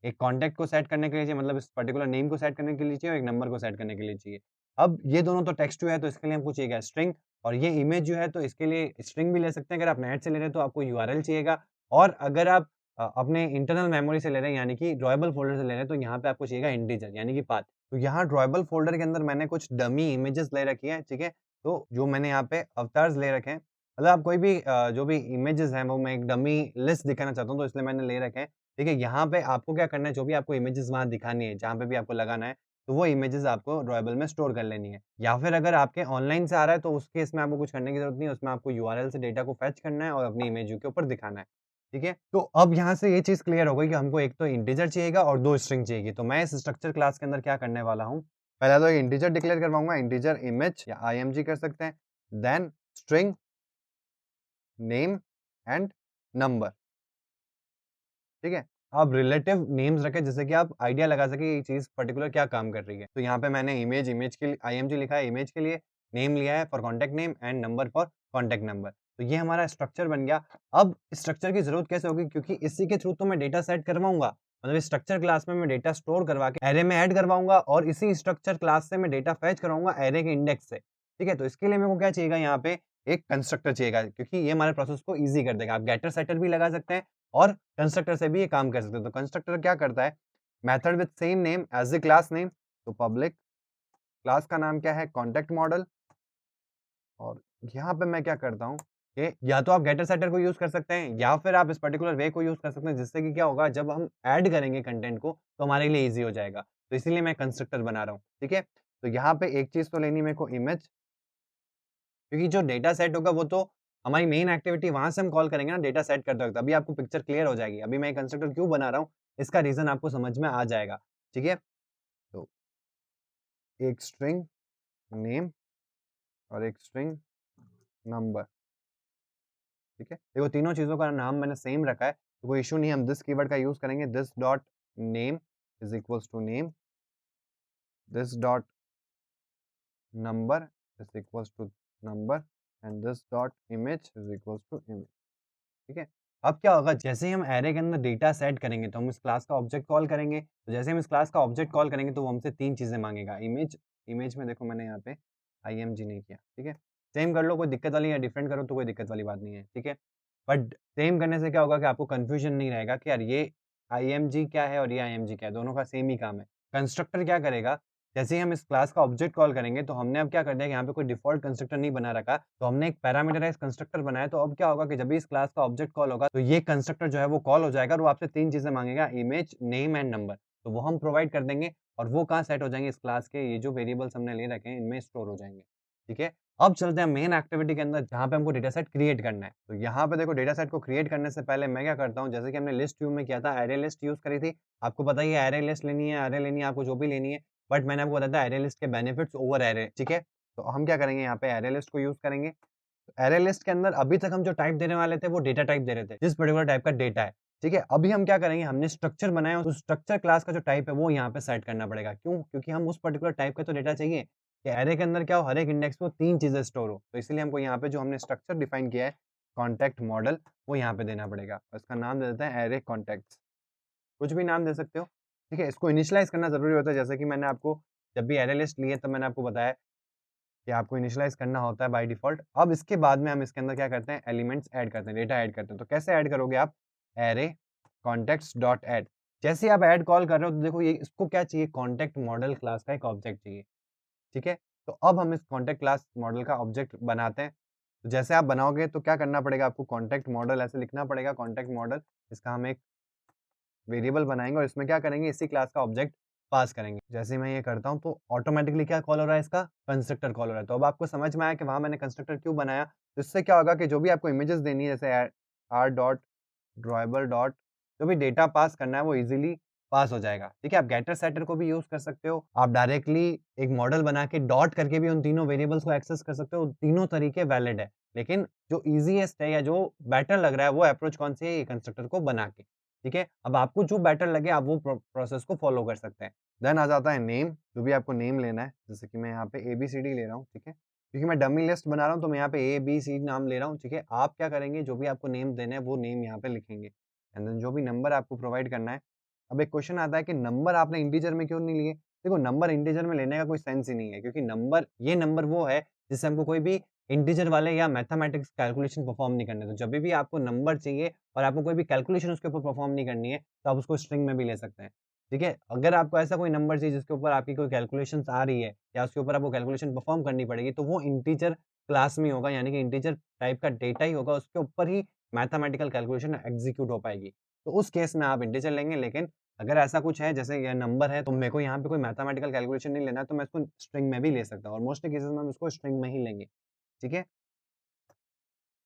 Speaker 1: एक कॉन्टैक्ट को सेट करने के लिए चाहिए मतलब इस पर्टिकुलर नेम को सेट करने के लिए चाहिए और एक नंबर को सेट करने के लिए चाहिए। अब ये दोनों तो टेक्स्ट व्यू है तो इसके लिए हमको चाहिएगा स्ट्रिंग और ये इमेज जो है तो इसके लिए स्ट्रिंग भी ले सकते हैं। अगर आप नेट से ले रहे हैं तो आपको यूआरएल चाहिएगा और अगर आप अपने इंटरनल मेमोरी से ले रहे हैं यानी कि ड्रॉएबल फ़ोल्डर से ले रहे हैं तो यहाँ पे आपको चाहिएगा इंटीजर यानी कि पाथ। तो यहाँ ड्रॉएबल फ़ोल्डर के अंदर मैंने कुछ डमी इमेजेस ले रखी है, ठीक है? तो जो मैंने यहाँ पे अवतार्स ले रखे हैं, मतलब आप कोई भी जो भी इमेजेस हैं वो मैं एक डमी लिस्ट दिखाना चाहता हूँ तो इसलिए मैंने ले रखे हैं, ठीक है? यहाँ पे आपको क्या करना है जो भी आपको इमेजेस वहाँ दिखानी है, जहाँ पे भी आपको लगाना है, तो वो इमेजेस आपको ड्रॉएबल में स्टोर कर लेनी है। या फिर अगर आपके ऑनलाइन से आ रहा है तो उस केस में आपको कुछ करने की ज़रूरत नहीं है, उसमें आपको यूआरएल से डेटा को फेच करना है और अपनी इमेज व्यू के ऊपर दिखाना है। ठीक है? तो अब यहाँ से ये चीज़ क्लियर हो गई कि हमको एक तो इंटीजर चाहिएगा और 2 स्ट्रिंग चाहिएगी। तो मैं इस स्ट्रक्चर क्लास के अंदर क्या करने वाला हूँ, पहले तो एक इंटीजर डिक्लेयर करवाऊँगा, इंटीजर इमेज या आईएमजी कर सकते हैं। Then string name and number, ठीक है? अब रिलेटिव नेम्स रखें जिससे कि आप आइडिया लगा सकें ये चीज़ पर्टिकुलर क्या काम कर रही है। तो यहाँ पे मैंने इमेज के लिए आईएमजी लिखा है इमेज के लिए, नेम लिया है for contact name and number for contact number. तो ये हमारा स्ट्रक्चर बन गया। अब स्ट्रक्चर की ज़रूरत कैसे होगी क्योंकि इसी के थ्रू तो मैं डेटा सेट करवाऊँगा। मतलब इस स्ट्रक्चर क्लास में मैं डेटा स्टोर करवा के एरे में ऐड करवाऊँगा और इसी स्ट्रक्चर क्लास से मैं डेटा फेच करवाऊँगा एरे के इंडेक्स से। ठीक है? तो इसके लिए मेरे को क्या चाहिएगा यहाँ पे एक कंस्ट्रक्टर चाहिएगा क्योंकि ये हमारे प्रोसेस को ईज़ी कर देगा। आप गेटर सेटर भी लगा सकते हैं और कंस्ट्रक्टर से भी ये काम कर सकते हो। तो कंस्ट्रक्टर क्या करता है, method with same name as the class name, तो पब्लिक क्लास का नाम क्या है कॉन्टैक्ट मॉडल और यहाँ पे मैं क्या करता हूँ कि या तो आप गेटर सेटर को यूज़ कर सकते हैं या फिर आप इस पर्टिकुलर वे को यूज़ कर सकते हैं जिससे कि क्या होगा जब हम ऐड करेंगे कंटेंट को तो हमारे लिए ईज़ी हो जाएगा। तो इसीलिए मैं कंस्ट्रक्टर बना रहा हूँ, ठीक है? तो यहाँ पे एक चीज़ तो लेनी मेरे को इमेज क्योंकि जो डेटा सेट होगा वो तो हमारी मेन एक्टिविटी वहाँ से हम कॉल करेंगे ना डेटा सेट करते वक़्त, अभी आपको पिक्चर क्लियर हो जाएगी। अभी मैं कंस्ट्रक्टर क्यों बना रहा हूँ, इसका रीज़न आपको समझ में आ जाएगा, ठीक है? तो एक स्ट्रिंग नेम और एक स्ट्रिंग नंबर, ठीक है? देखो तीनों चीज़ों का नाम मैंने सेम रखा है, तो कोई इश्यू नहीं है, हम दिस कीवर्ड का यूज़ करेंगे, this dot name is equals to name, this dot number is equals to number and this dot image is equals to image. ठीक है? अब क्या होगा जैसे ही हम एरे के अंदर डेटा सेट करेंगे तो हम इस क्लास का ऑब्जेक्ट कॉल करेंगे। तो जैसे हम इस क्लास का ऑब्जेक्ट कॉल करेंगे तो वो हमसे 3 चीज़ें माँगेगा। इमेज इमेज में देखो मैंने यहाँ पे आईएमजी नहीं किया, ठीक है? सेम कर लो कोई दिक्कत वाली या डिफरेंट करो तो कोई दिक्कत वाली बात नहीं है, ठीक है? बट सेम करने से क्या होगा कि आपको कन्फ्यूजन नहीं रहेगा कि यार ये आईएमजी क्या है और ये आईएमजी क्या है, दोनों का सेम ही काम है। कंस्ट्रक्टर क्या करेगा जैसे ही हम इस क्लास का ऑब्जेक्ट कॉल करेंगे तो हमने अब क्या कर दिया कि यहाँ पे कोई डिफ़ॉल्ट कंस्ट्रक्टर नहीं बना रखा, तो हमने एक पैरामीटराइज़्ड कंस्ट्रक्टर बनाया। तो अब क्या होगा कि जब भी इस क्लास का ऑब्जेक्ट कॉल होगा, तो ये कंस्ट्रक्टर जो है वो कॉल हो जाएगा और वो आपसे 3 चीज़ें माँगेगा, इमेज, नेम एंड नंबर। तो वो हम प्रोवाइड कर देंगे और वो कहाँ सेट हो जाएँगे, इस क्लास के ये जो वेरिएबल्स हमने ले रखे हैं, इनमें स्टोर हो जाएँगे। ठीक है? अब चलते हैं मेन एक्टिविटी के अंदर, जहाँ पे हमको डेटा सेट क्रिएट करना है। तो यहाँ पे देखो, डेटा सेट को क्रिएट करने से पहले मैं क्या करता हूँ, जैसे कि हमने लिस्ट व्यू में किया था, अरे लिस्ट यूज़ करी थी। आपको पता ही है, अरे लिस्ट लेनी है, अरे लेनी है, आपको जो भी लेनी है। बट मैंने आपको बताया था अरे लिस्ट के बेनिफिट्स ओवर अरे, ठीक है? तो हम क्या करेंगे, यहाँ पे अरे लिस्ट को यूज़ करेंगे। अरे लिस्ट के अंदर अभी तक हम जो टाइप देने वाले थे, वो डेटा टाइप दे रहे थे, जिस पर्टिकुलर टाइप का डेटा है, ठीक है? अभी हम क्या करेंगे, हमने स्ट्रक्चर बनाया, उस स्ट्रक्चर क्लास का जो टाइप है, वो यहाँ पे सेट करना पड़ेगा। क्यों? क्योंकि हम उस पर्टिकुलर टाइप का तो डेटा चाहिए कि अरे के अंदर क्या हो, हर एक इंडेक्स पे 3 चीज़ें स्टोर हो। तो इसीलिए हमको यहाँ पे जो हमने स्ट्रक्चर डिफाइन किया है, कॉन्टैक्ट मॉडल, वो यहाँ पे देना पड़ेगा। और इसका नाम दे देते हैं अरे कॉन्टैक्ट्स। कुछ भी नाम दे सकते हो, ठीक है? इसको इनिशियलाइज़ करना ज़रूरी होता है, जैसे कि मैंने आपको जब भी अरे लिस्ट ली है, तब मैंने आपको बताया कि आपको इनिशियलाइज़ करना होता है बाय डिफ़ॉल्ट। अब इसके बाद में हम इसके अंदर क्या करते हैं, एलिमेंट्स ऐड करते हैं, डेटा ऐड करते हैं। तो कैसे ऐड करोगे आप? अरे कॉन्टेक्स्ट डॉट ऐड। जैसे ही आप ऐड कॉल कर रहे हो, तो देखो ये इसको क्या चाहिए, कॉन्टैक्ट मॉडल क्लास का एक ऑब्जेक्ट चाहिए, ठीक है? तो अब हम इस कॉन्टैक्ट क्लास मॉडल का ऑब्जेक्ट बनाते हैं। तो जैसे आप बनाओगे, तो क्या करना पड़ेगा आपको, कॉन्टैक्ट मॉडल ऐसे लिखना पड़ेगा, कॉन्टैक्ट मॉडल। इसका हम एक वेरिएबल बनाएँगे और इसमें क्या करेंगे, इसी क्लास का ऑब्जेक्ट पास करेंगे। जैसे ही मैं ये करता हूँ, तो ऑटोमैटिकली क्या कॉल हो रहा है, इसका कंस्ट्रक्टर कॉल हो रहा है। तो अब आपको समझ में आया कि वहाँ मैंने कंस्ट्रक्टर क्यों बनाया। तो इससे क्या होगा कि जो भी आपको इमेजेस देनी है, जैसे आर डॉट ड्रॉएबल डॉट, जो भी डेटा पास करना है, वो ईज़िली पास हो जाएगा। ठीक है? आप गेटर सेटर को भी यूज़ कर सकते हो। आप डायरेक्टली एक मॉडल बना के डॉट करके भी उन तीनों वेरिएबल्स को एक्सेस कर सकते हो। तीनों तरीके वैलिड है। लेकिन जो ईज़ीएस्ट है या जो बेटर लग रहा है, वो अप्रोच कौन-सी है, ये कंस्ट्रक्टर को बना के। ठीक है? अब आपको जो बेटर लगे, आप वो प्रोसेस को फ़ॉलो कर सकते हैं। देन आ जाता है नेम, जो भी आपको नेम लेना है। जैसे कि मैं यहाँ पे एबीसीडी ले रहा हूँ, ठीक है? क्योंकि मैं डमी लिस्ट बना रहा हूँ, तो मैं यहाँ पे ए, बी, सी नाम ले रहा हूँ, ठीक है? आप क्या करेंगे, जो भी आपको नेम देना है, वो नेम यहाँ पे लिखेंगे। एंड देन जो भी नंबर आपको प्रोवाइड करना है। अब एक क्वेश्चन आता है कि नंबर आपने इंटीजर में क्यों नहीं लिए? देखो, नंबर इंटीजर में लेने का कोई सेंस ही नहीं है, क्योंकि नंबर वो है, जिससे हमको कोई भी इंटीजर वाले या मैथमेटिक्स कैलकुलेशन परफॉर्म नहीं करने। तो जब भी आपको नंबर चाहिए और आपको कोई भी कैलकुलेशन उसके ऊपर परफॉर्म नहीं करनी है, तो आप उसको स्ट्रिंग में भी ले सकते हैं। ठीक है? अगर आपको ऐसा कोई नंबर चाहिए जिसके ऊपर आपकी कोई कैलकुलेशंस आ रही है या उसके ऊपर आपको कैलकुलेशन परफॉर्म करनी पड़ेगी, तो वो इंटीजर क्लास में होगा, यानी कि इंटीजर टाइप का डेटा ही होगा, उसके ऊपर ही मैथमेटिकल कैलकुलेशन एग्ज़ीक्यूट हो पाएगी। तो उस केस में आप इंटीजर लेंगे, लेकिन अगर ऐसा कुछ है, जैसे ये नंबर है, तो मेरे को यहाँ पे कोई मैथमेटिकल कैलकुलेशन नहीं लेना है, तो मैं इसको स्ट्रिंग में भी ले सकता हूँ और मोस्टली केसेज़ में हम इसको स्ट्रिंग में ही लेंगे। ठीक है?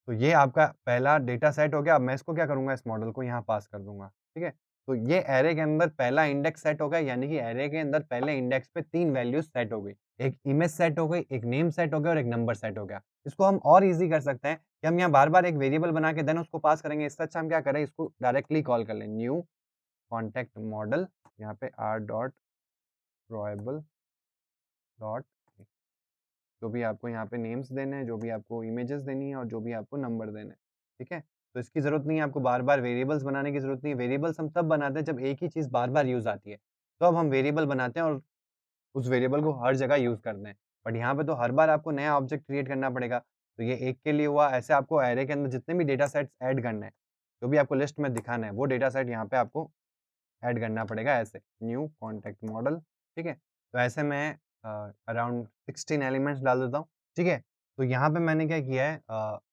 Speaker 1: तो ये आपका पहला डेटा सेट हो गया। अब मैं इसको क्या करूँगा, इस मॉडल को यहाँ पास कर दूँगा, ठीक है? तो ये अरे के अंदर पहला इंडेक्स सेट हो गया, यानी कि अरे के अंदर पहले इंडेक्स पे 3 वैल्यूज़ सेट हो गई। एक इमेज सेट हो गई, एक नेम सेट हो गया और एक नंबर सेट हो गया। इसको हम और ईज़ी कर सकते हैं कि हम यहाँ बार-बार एक वेरिएबल बना के देन उसको पास करेंगे। इससे अच्छा हम क्या करें, इसको डायरेक्टली कॉल कर लें, न्यू कॉन्टैक्ट मॉडल, यहाँ पे r डॉट ड्रॉएबल डॉट, जो भी आपको यहाँ पे नेम्स देने हैं, जो भी आपको इमेजेस देनी है और जो भी आपको नंबर देने हैं, ठीक है? तो इसकी ज़रूरत नहीं है आपको बार-बार वेरिएबल्स बनाने की ज़रूरत नहीं है। वेरिएबल्स हम तब बनाते हैं जब एक ही चीज़ बार-बार यूज़ आती है। तो अब हम वेरिएबल बनाते हैं और उस वेरिएबल को हर जगह यूज़ करते हैं। बट यहाँ पे तो हर बार आपको नया ऑब्जेक्ट क्रिएट करना पड़ेगा। तो ये एक के लिए हुआ, ऐसे आपको अरे के अंदर जितने भी डेटा सेट्स ऐड करने हैं, जो भी आपको लिस्ट में दिखाना है, वो डेटा सेट यहाँ पे आपको ऐड करना पड़ेगा ऐसे, न्यू कॉन्टैक्ट मॉडल, ठीक है? तो ऐसे मैं अराउंड 16 एलिमेंट्स डाल देता हूँ, ठीक है? तो यहाँ पे मैंने क्या किया है,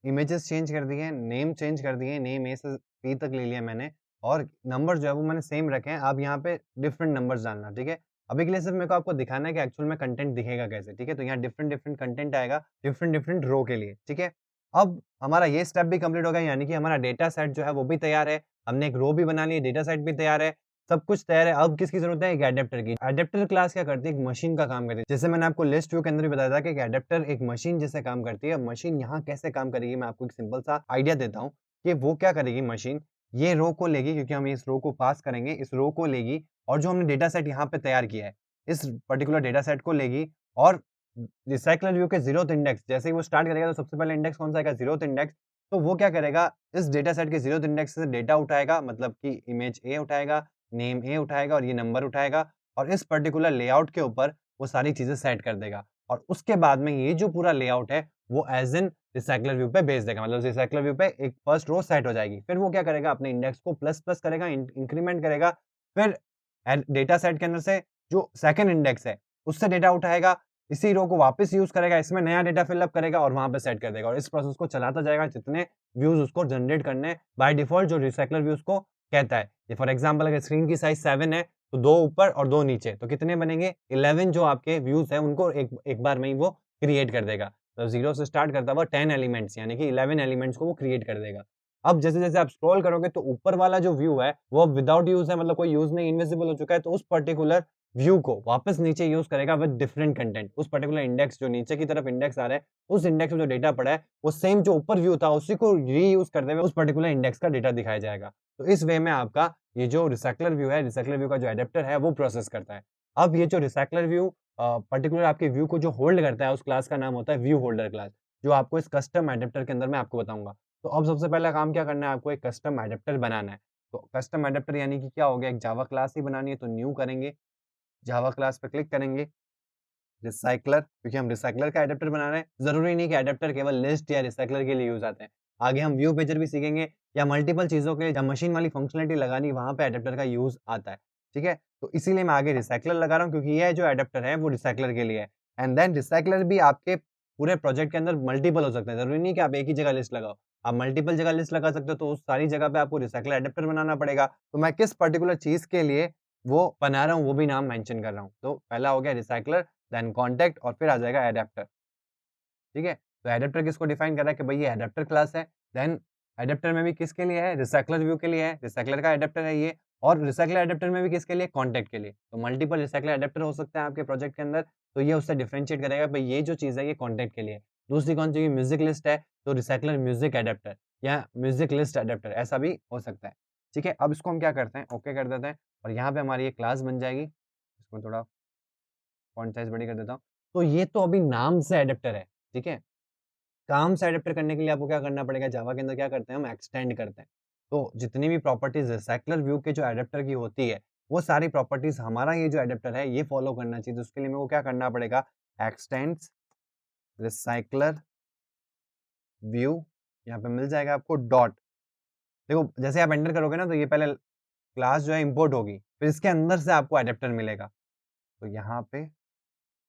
Speaker 1: इमेजेस चेंज कर दिए हैं, नेम चेंज कर दिए हैं, नेम ए से पी तक ले लिया मैंने और नंबर जो है वो मैंने सेम रखे हैं। अब यहाँ पे डिफरेंट नंबर्स डालना, ठीक है? अभी के लिए सिर्फ मेरे को आपको दिखाना है कि एक्चुअल में कंटेंट दिखेगा कैसे, ठीक है? तो यहाँ डिफरेंट कंटेंट आएगा, डिफरेंट रो के लिए, ठीक है? अब हमारा ये स्टेप भी कंप्लीट हो गया, यानी कि हमारा डेटा सेट जो है वो भी तैयार है। हमने एक रो भी बना ली है, डेटा सेट भी तैयार है। सब कुछ तैयार है, अब किसकी ज़रूरत है? एक एडेप्टर की। एडेप्टर क्लास क्या करती है? एक मशीन का काम करती है। जैसे मैंने आपको लिस्ट व्यू के अंदर भी बताया था कि एक एडेप्टर एक मशीन जैसे काम करती है। मशीन यहाँ कैसे काम करेगी, मैं आपको एक सिंपल सा आइडिया देता हूँ कि वो क्या करेगी मशीन, ये रो को लेगी, क्योंकि हम इस रो को पास करेंगे, इस रो को लेगी और जो हमने डेटा सेट यहाँ पे तैयार किया है, इस पर्टिकुलर डेटा सेट को लेगी और रिसाइक्लर व्यू के ज़ीरोथ इंडेक्स, जैसे ही वो स्टार्ट करेगा तो सबसे पहले इंडेक्स कौन-सा आएगा? Zeroth index. तो वो क्या करेगा, इस डेटा सेट के ज़ीरोथ इंडेक्स से डेटा उठाएगा, मतलब कि इमेज ए उठाएगा, नेम ए उठाएगा और ये नंबर उठाएगा और इस पर्टिकुलर लेआउट के ऊपर वो सारी चीज़ें सेट कर देगा और उसके बाद में ये जो पूरा लेआउट है, वो एज़ इन रिसाइक्लर व्यू पे भेज देगा। मतलब रिसाइक्लर व्यू पे एक फर्स्ट रो सेट हो जाएगी। फिर वो क्या करेगा, अपने इंडेक्स को प्लस-प्लस करेगा, इंक्रीमेंट करेगा। फिर डेटा सेट के अंदर से जो सेकंड इंडेक्स है, उससे डेटा उठाएगा, इसी रो को वापस यूज़ करेगा, इसमें नया डेटा फिलअप करेगा और वहाँ पे सेट कर देगा और इस प्रोसेस को चलाता जाएगा जितने व्यूज़ उसको जनरेट करने हैं बाय डिफ़ॉल्ट जो रिसाइक्लर व्यूज़ को कहता है। ये फॉर एग्ज़ाम्पल अगर स्क्रीन की साइज़ 7 है, तो 2 ऊपर और 2 नीचे, तो कितने बनेंगे? 11 जो आपके व्यूज़ हैं उनको एक एक बार में ही वो क्रिएट कर देगा। तो 0 से स्टार्ट करता हुआ 10 एलिमेंट्स यानी कि 11 एलिमेंट्स को वो क्रिएट कर देगा। अब जैसे-जैसे आप स्क्रॉल करोगे तो ऊपर वाला जो व्यू है, वो अब विदाउट यूज़ है मतलब कोई यूज़ नहीं इनविजिबल हो चुका है, तो उस पर्टिकुलर व्यू को वापस नीचे यूज़ करेगा विद डिफरेंट कंटेंट। उस पर्टिकुलर इंडेक्स जो नीचे की तरफ इंडेक्स आ रहा है, उस इंडेक्स में जो डेटा पड़ा है, वो सेम जो ऊपर व्यू था उसी को रीयूज़ करते हुए उस पर्टिकुलर इंडेक्स का डेटा दिखाया जाएगा। तो इस वे में आपका ये जो रिसाइक्लर व्यू है, रिसाइक्लर व्यू का जो एडेप्टर है वो प्रोसेस करता है। अब ये जो रिसाइक्लर व्यू पर्टिकुलर आपके व्यू को जो होल्ड करता है, उस क्लास का नाम होता है व्यू होल्डर क्लास, जो आपको इस कस्टम एडेप्टर के अंदर मैं आपको बताऊँगा। तो अब सबसे पहला काम क्या करना है आपको एक कस्टम एडेप्टर बनाना है। तो कस्टम एडेप्टर यानी कि क्या हो गया, एक जावा क्लास ही बनानी है तो न्यू करेंगे, जावा क्लास पे क्लिक करेंगे, रिसाइक्लर क्योंकि हम रिसाइक्लर का एडेप्टर बना रहे हैं, ज़रूरी नहीं कि एडेप्टर केवल लिस्ट या रिसाइक्लर के लिए यूज़ आते हैं। आगे हम व्यू पेजर भी सीखेंगे या मल्टीपल चीज़ों के लिए जब मशीन वाली फंक्शनैलिटी लगानी वहाँ पे एडेप्टर का यूज़ आता है, ठीक है? तो इसीलिए मैं आगे रिसाइक्लर लगा रहा हूँ क्योंकि ये जो एडेप्टर है वो रिसाइक्लर के लिए है एंड देन रिसाइक्लर भी आपके पूरे प्रोजेक्ट के अंदर मल्टीपल हो सकते हैं, ज़रूरी नहीं कि आप एक ही जगह लिस्ट लगाओ। आप मल्टीपल जगह लिस्ट लगा सकते हो तो उस सारी जगह पे आपको रिसाइक्लर एडेप्टर बनाना पड़ेगा। तो मैं किस पर्टिकुलर चीज़ के लिए वो बना रहा हूँ, वो भी नाम मेंशन कर रहा हूँ। तो पहला हो गया रिसाइक्लर, देन कॉन्टैक्ट और फिर आ जाएगा एडेप्टर, ठीक है? तो एडेप्टर किसको डिफाइन कर रहा है कि भई ये एडेप्टर क्लास है, देन एडेप्टर में भी किसके लिए है? रिसाइक्लर व्यू के लिए है, रिसाइक्लर का एडेप्टर है ये और रिसाइक्लर एडेप्टर में भी किसके लिए? कॉन्टैक्ट के लिए। तो मल्टीपल रिसाइक्लर एडेप्टर हो सकते हैं आपके प्रोजेक्ट के अंदर, तो ये उससे डिफरेंशिएट करेगा भई ये जो चीज़ है ये कॉन्टैक्ट के लिए है। दूसरी कौन सी? म्यूज़िक लिस्ट है, तो रिसाइक्लर म्यूज़िक एडेप्टर या म्यूज़िक लिस्ट एडेप्टर ऐसा भी हो सकता है, ठीक है? अब इसको हम क्या करते हैं, ओके कर देते हैं और यहाँ पे हमारी एक क्लास बन जाएगी। इसमें थोड़ा फ़ॉन्ट साइज़ बड़ी कर देता हूँ। तो ये तो अभी नाम से एडेप्टर है, ठीक है? काम से एडेप्टर करने के लिए आपको क्या करना पड़ेगा, जावा के अंदर क्या करते हैं हम एक्सटेंड करते हैं। तो जितनी भी प्रॉपर्टीज़ रिसाइक्लर व्यू के जो एडेप्टर की होती है, वो सारी प्रॉपर्टीज़ हमारा ये जो एडेप्टर है, ये फ़ॉलो करना चाहिए। तो उसके लिए मेरे को क्या करना पड़ेगा, एक्सटेंड्स रिसाइक्लर व्यू यहाँ पे मिल जाएगा आपको डॉट। देखो जैसे आप एंटर करोगे ना तो ये पहले क्लास जो है इम्पोर्ट होगी, फिर इसके अंदर से आपको एडेप्टर मिलेगा। तो यहाँ पे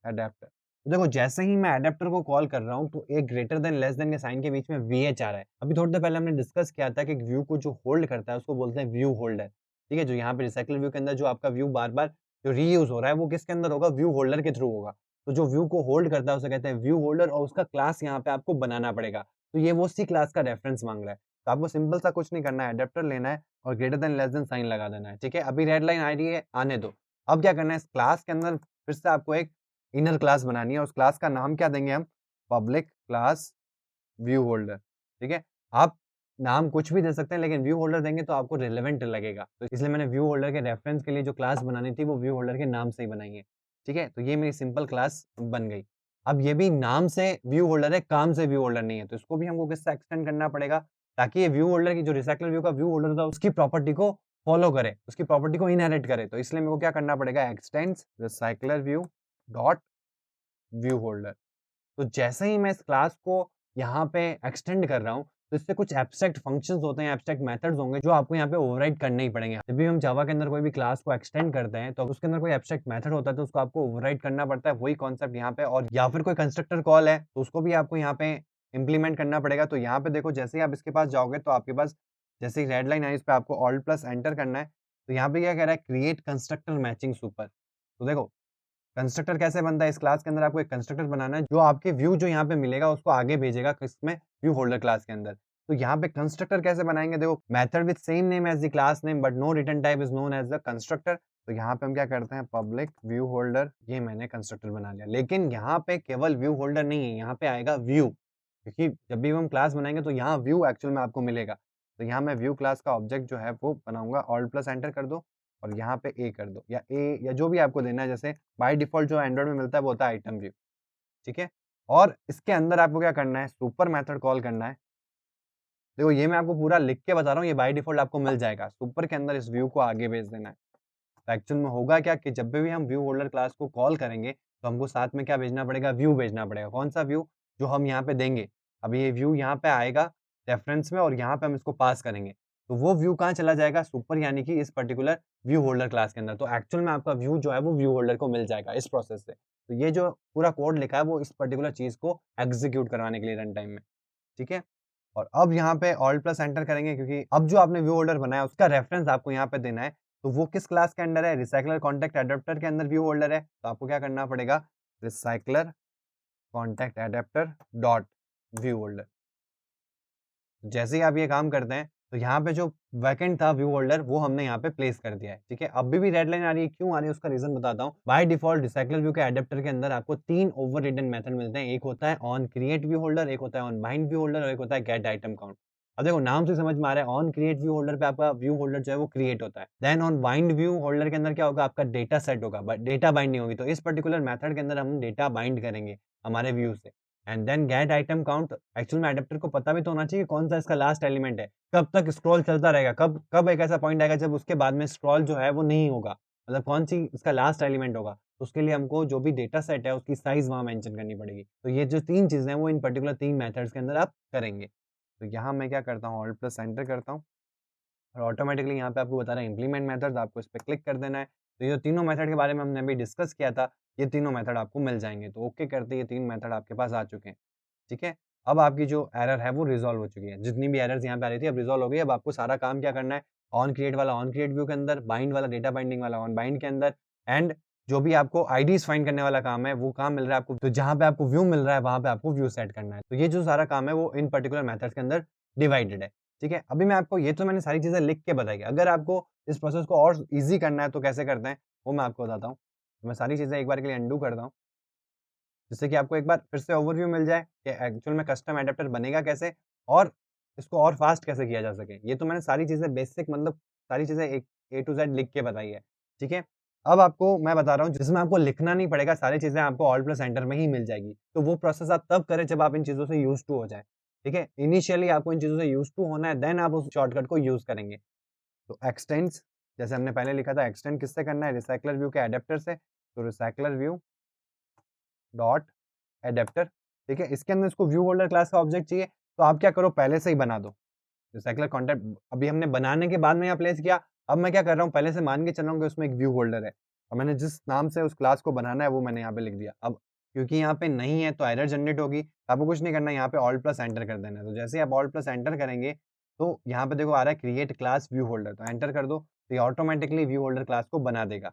Speaker 1: एडेप्टर। तो देखो जैसे ही मैं एडेप्टर को कॉल कर रहा हूँ तो एक ग्रेटर देन लेस देन के साइन के बीच में वीएच आ रहा है। अभी थोड़ी देर पहले हमने डिस्कस किया था कि व्यू को जो होल्ड करता है उसको बोलते हैं व्यू होल्डर। ठीक है? जो यहाँ पे रिसाइकल व्यू के अंदर जो आपका व्यू बार-बार जो रीयूज़ हो रहा है वो किसके अंदर होगा? व्यू होल्डर के थ्रू होगा। तो जो व्यू को होल्ड करता है उसे कहते हैं व्यू होल्डर और उसका क्लास यहाँ पे आपको बनाना पड़ेगा। तो ये वो उसी क्लास का रेफरेंस माँग रहा है। तो आपको सिंपल सा कुछ नहीं करना है, एडेप्टर लेना है और greater than less than sign लगा देना है। ठीक है? अभी रेड लाइन आ रही है, आने दो। अब क्या करना है इस क्लास के अंदर फिर से आपको एक इनर क्लास बनानी है, उस क्लास का नाम क्या देंगे हम? पब्लिक क्लास व्यू होल्डर, ठीक है? आप नाम कुछ भी दे सकते हैं लेकिन व्यू होल्डर देंगे तो आपको रिलेवेंट लगेगा। तो इसलिए मैंने व्यू होल्डर के रेफरेंस के लिए जो क्लास बनानी थी वो व्यू होल्डर के नाम से ही बनाई है, ठीक है? तो ये मेरी सिंपल क्लास बन गई। अब ये भी नाम से व्यू होल्डर है, काम से व्यू होल्डर नहीं है, तो इसको भी हमको किससे एक्सटेंड करना पड़ेगा ताकि ये व्यू होल्डर की जो रिसाइकल व्यू का व्यू होल्डर था उसकी प्रॉपर्टी को फॉलो करे, उसकी प्रॉपर्टी को इनहेरिट करे। तो इसलिए मेरे को क्या करना पड़ेगा extends recycler view dot view holder. तो जैसे ही मैं इस क्लास को यहाँ पे एक्सटेंड कर रहा हूँ, तो इससे कुछ एब्स्ट्रैक्ट फंक्शंस होते हैं, एब्स्ट्रैक्ट मेथड्स होंगे जो आपको यहाँ पे ओवरराइड करने ही पड़ेंगे। जब भी हम जावा के अंदर कोई भी क्लास को एक्सटेंड करते हैं, तो उसके अंदर कोई एब्स्ट्रैक्ट मेथड होता है, तो उसको आपको ओवरराइड करना पड़ता है। वही कॉन्सेप्ट यहाँ पे और या फिर कोई कंस्ट्रक्टर कॉल है, तो उसको भी आपको यहाँ पे इम्प्लीमेंट करना पड़ेगा। तो यहाँ पे देखो जैसे ही आप इसके पास जाओगे, तो आपके पास जैसे ही रेड लाइन आई, इस पे आपको ऑल्ट प्लस एंटर करना है। तो यहाँ पे क्या कह रहा है क्रिएट कंस्ट्रक्टर मैचिंग सुपर। तो देखो कंस्ट्रक्टर कैसे बनता है इस क्लास के अंदर आपको एक कंस्ट्रक्टर बनाना है जो आपके व्यू जो यहाँ पे मिलेगा उसको आगे भेजेगा किसमें व्यू होल्डर क्लास के अंदर। तो यहाँ पे कंस्ट्रक्टर कैसे बनाएंगे देखो method with same name as the class name but no return type is known as the constructor. तो यहाँ पे हम क्या करते हैं पब्लिक व्यू होल्डर, ये मैंने कंस्ट्रक्टर बना लिया। लेकिन यहाँ पे केवल व्यू होल्डर नहीं है, यहाँ पे आएगा व्यू, क्योंकि जब भी हम क्लास बनाएंगे तो यहाँ व्यू एक्चुअल में आपको मिलेगा। तो यहाँ मैं व्यू क्लास का ऑब्जेक्ट जो है वो बनाऊंगा, ऑल्ट प्लस एंटर कर दो और यहाँ पे ए कर दो या ए या जो भी आपको देना है। जैसे बाय डिफ़ॉल्ट जो एंड्रॉइड में मिलता है वो होता है आइटम व्यू, ठीक है? और इसके अंदर आपको क्या करना है सुपर मेथड कॉल करना है। देखो ये मैं आपको पूरा लिख के बता रहा हूँ, ये बाय डिफ़ॉल्ट आपको मिल जाएगा। सुपर के अंदर इस व्यू को आगे भेज देना है। तो एक्चुअल में होगा क्या कि जब भी हम व्यू होल्डर क्लास को कॉल करेंगे तो हमको साथ में क्या भेजना पड़ेगा? व्यू भेजना पड़ेगा। कौन-सा व्यू? जो हम यहाँ पे देंगे। अब ये व्यू यहाँ पे आएगा रेफरेंस में और यहाँ पे हम इसको पास करेंगे। तो वो व्यू कहाँ चला जाएगा? सुपर यानी कि इस पर्टिकुलर व्यू होल्डर क्लास के अंदर। तो एक्चुअल में आपका व्यू जो है वो व्यू होल्डर को मिल जाएगा इस प्रोसेस से। तो ये जो पूरा कोड लिखा है वो इस पर्टिकुलर चीज़ को एग्ज़ीक्यूट करवाने के लिए रन टाइम में, ठीक है? और अब यहाँ पे ऑल्ट प्लस एंटर करेंगे क्योंकि अब जो आपने व्यू होल्डर बनाया उसका रेफरेंस आपको यहाँ पे देना है। तो वो किस क्लास के अंडर है? रिसाइक्लर कॉन्टैक्ट एडाप्टर के अंदर व्यू होल्डर है। तो आपको क्या करना पड़ेगा? Recycler contact adapter dot view holder. जैसे ही आप ये काम करते हैं, तो यहाँ पे जो वैकेंट था व्यू होल्डर वो हमने यहाँ पे प्लेस कर दिया है, ठीक है? अभी भी रेड लाइन आ रही है, क्यों आ रही है उसका रीज़न बताता हूँ। बाय डिफ़ॉल्ट रिसाइक्लर व्यू के एडाप्टर के अंदर आपको 3 ओवररिडन मेथड मिलते हैं। एक होता है ऑन क्रिएट व्यू होल्डर, एक होता है ऑन बाइंड व्यू होल्डर और एक होता है गेट आइटम काउंट। अब देखो नाम से समझ में आ रहा है ऑन क्रिएट व्यू होल्डर पे आपका व्यू होल्डर जो है वो क्रिएट होता है। Then on bind view holder के अंदर क्या होगा? आपका डेटा सेट होगा, बट डेटा बाइंडिंग होगी। तो इस पर्टिकुलर मेथड के अंदर हम डेटा बाइंड करेंगे हमारे व्यू से। And then get item count, actual में एडाप्टर को पता भी तो होना चाहिए कौन सा इसका लास्ट एलिमेंट है। कब तक स्क्रॉल चलता रहेगा, कब कब एक ऐसा पॉइंट आएगा जब उसके बाद में स्क्रॉल जो है वो नहीं होगा, मतलब कौन-सी इसका लास्ट एलिमेंट होगा। तो उसके लिए हमको जो भी डेटा सेट है उसकी साइज़ वहाँ मेंशन करनी पड़ेगी। तो ये जो 3 चीज़ें हैं वो इन पर्टिकुलर 3 मेथड्स के अंदर आप करेंगे। तो यहाँ मैं क्या करता हूँ, ऑल्ट प्लस एंटर करता हूँ और ऑटोमैटिकली यहाँ पे आपको बता रहा है इम्प्लीमेंट मेथड्स, आपको इस पे क्लिक कर देना है। तो ये तीनों मेथड के बारे में हमने अभी डिस्कस किया था, ये तीनों मेथड आपको मिल जाएँगे। तो ओके करते ही ये 3 मेथड आपके पास आ चुके हैं। ठीक है? अब आपकी जो एरर है वो रिज़ॉल्व हो चुकी है। जितनी भी एरर्स यहाँ पे आ रही थी अब रिज़ॉल्व हो गई। अब आपको सारा काम क्या करना है, ऑन क्रिएट वाला ऑन क्रिएट व्यू के अंदर, बाइंड वाला डेटा बाइंडिंग वाला ऑन बाइंड के अंदर एंड जो भी आपको आईडीज़ फाइंड करने वाला काम है, वो काम मिल रहा है आपको। तो जहाँ पे आपको व्यू मिल रहा है, वहाँ पे आपको व्यू सेट करना है। तो ये जो सारा काम है वो इन पर्टिकुलर मेथड्स के अंदर डिवाइडेड है। ठीक है? अभी मैं आपको ये तो मैंने सारी चीज़ें लिख के बताई है। अगर आपको इस प्रोसेस को और ईज़ी करना है तो कैसे करते हैं, वो मैं आपको बताता हूँ। तो मैं सारी चीज़ें एक बार के लिए अनडू करता हूँ। जिससे कि आपको एक बार फिर से ओवरव्यू मिल जाए कि एक्चुअल में कस्टम एडाप्टर बनेगा कैसे और इसको और फास्ट कैसे किया जा सके। ये तो मैंने सारी चीज़ें बेसिक मतलब सारी चीज़ें एक ए टू ज़ेड लिख के बताई है, ठीक है? अब आपको मैं बता रहा हूँ जिसमें आपको लिखना नहीं पड़ेगा, सारी चीज़ें आपको ऑल्ट प्लस एंटर में ही मिल जाएगी। तो वो प्रोसेस आप तब करें जब आप इन चीज़ों से यूज़्ड टू हो जाएँ, ठीक है? इनिशियली आपको इन चीज़ों से यूज़्ड टू होना है, देन आप उस शॉर्टकट को यूज़ करेंगे। तो एक्सटेंड्स जैसे हमने पहले लिखा था एक्सटेंड किससे करना है? रिसाइक्लर व्यू के एडाप्टर से। तो रिसाइक्लर व्यू डॉट एडेप्टर, ठीक है? इसके अंदर इसको व्यू होल्डर क्लास का ऑब्जेक्ट चाहिए, तो आप क्या करो पहले से ही बना दो। रिसाइक्लर कॉन्टैक्ट अभी हमने बनाने के बाद में यहाँ प्लेस किया, अब मैं क्या कर रहा हूँ पहले से मान के चल रहा हूँ कि उसमें एक व्यू होल्डर है और मैंने जिस नाम से उस क्लास को बनाना है वो मैंने यहाँ पे लिख दिया। अब क्योंकि यहाँ पे नहीं है तो एरर जनरेट होगी, आपको कुछ नहीं करना है यहाँ पे ऑल्ट प्लस एंटर कर देना है। तो जैसे ही आप ऑल्ट प्लस एंटर करेंगे, तो यहाँ पे देखो आ रहा है क्रिएट क्लास व्यू होल्डर, तो एंटर कर दो, तो ये ऑटोमैटिकली व्यू होल्डर क्लास को बना देगा,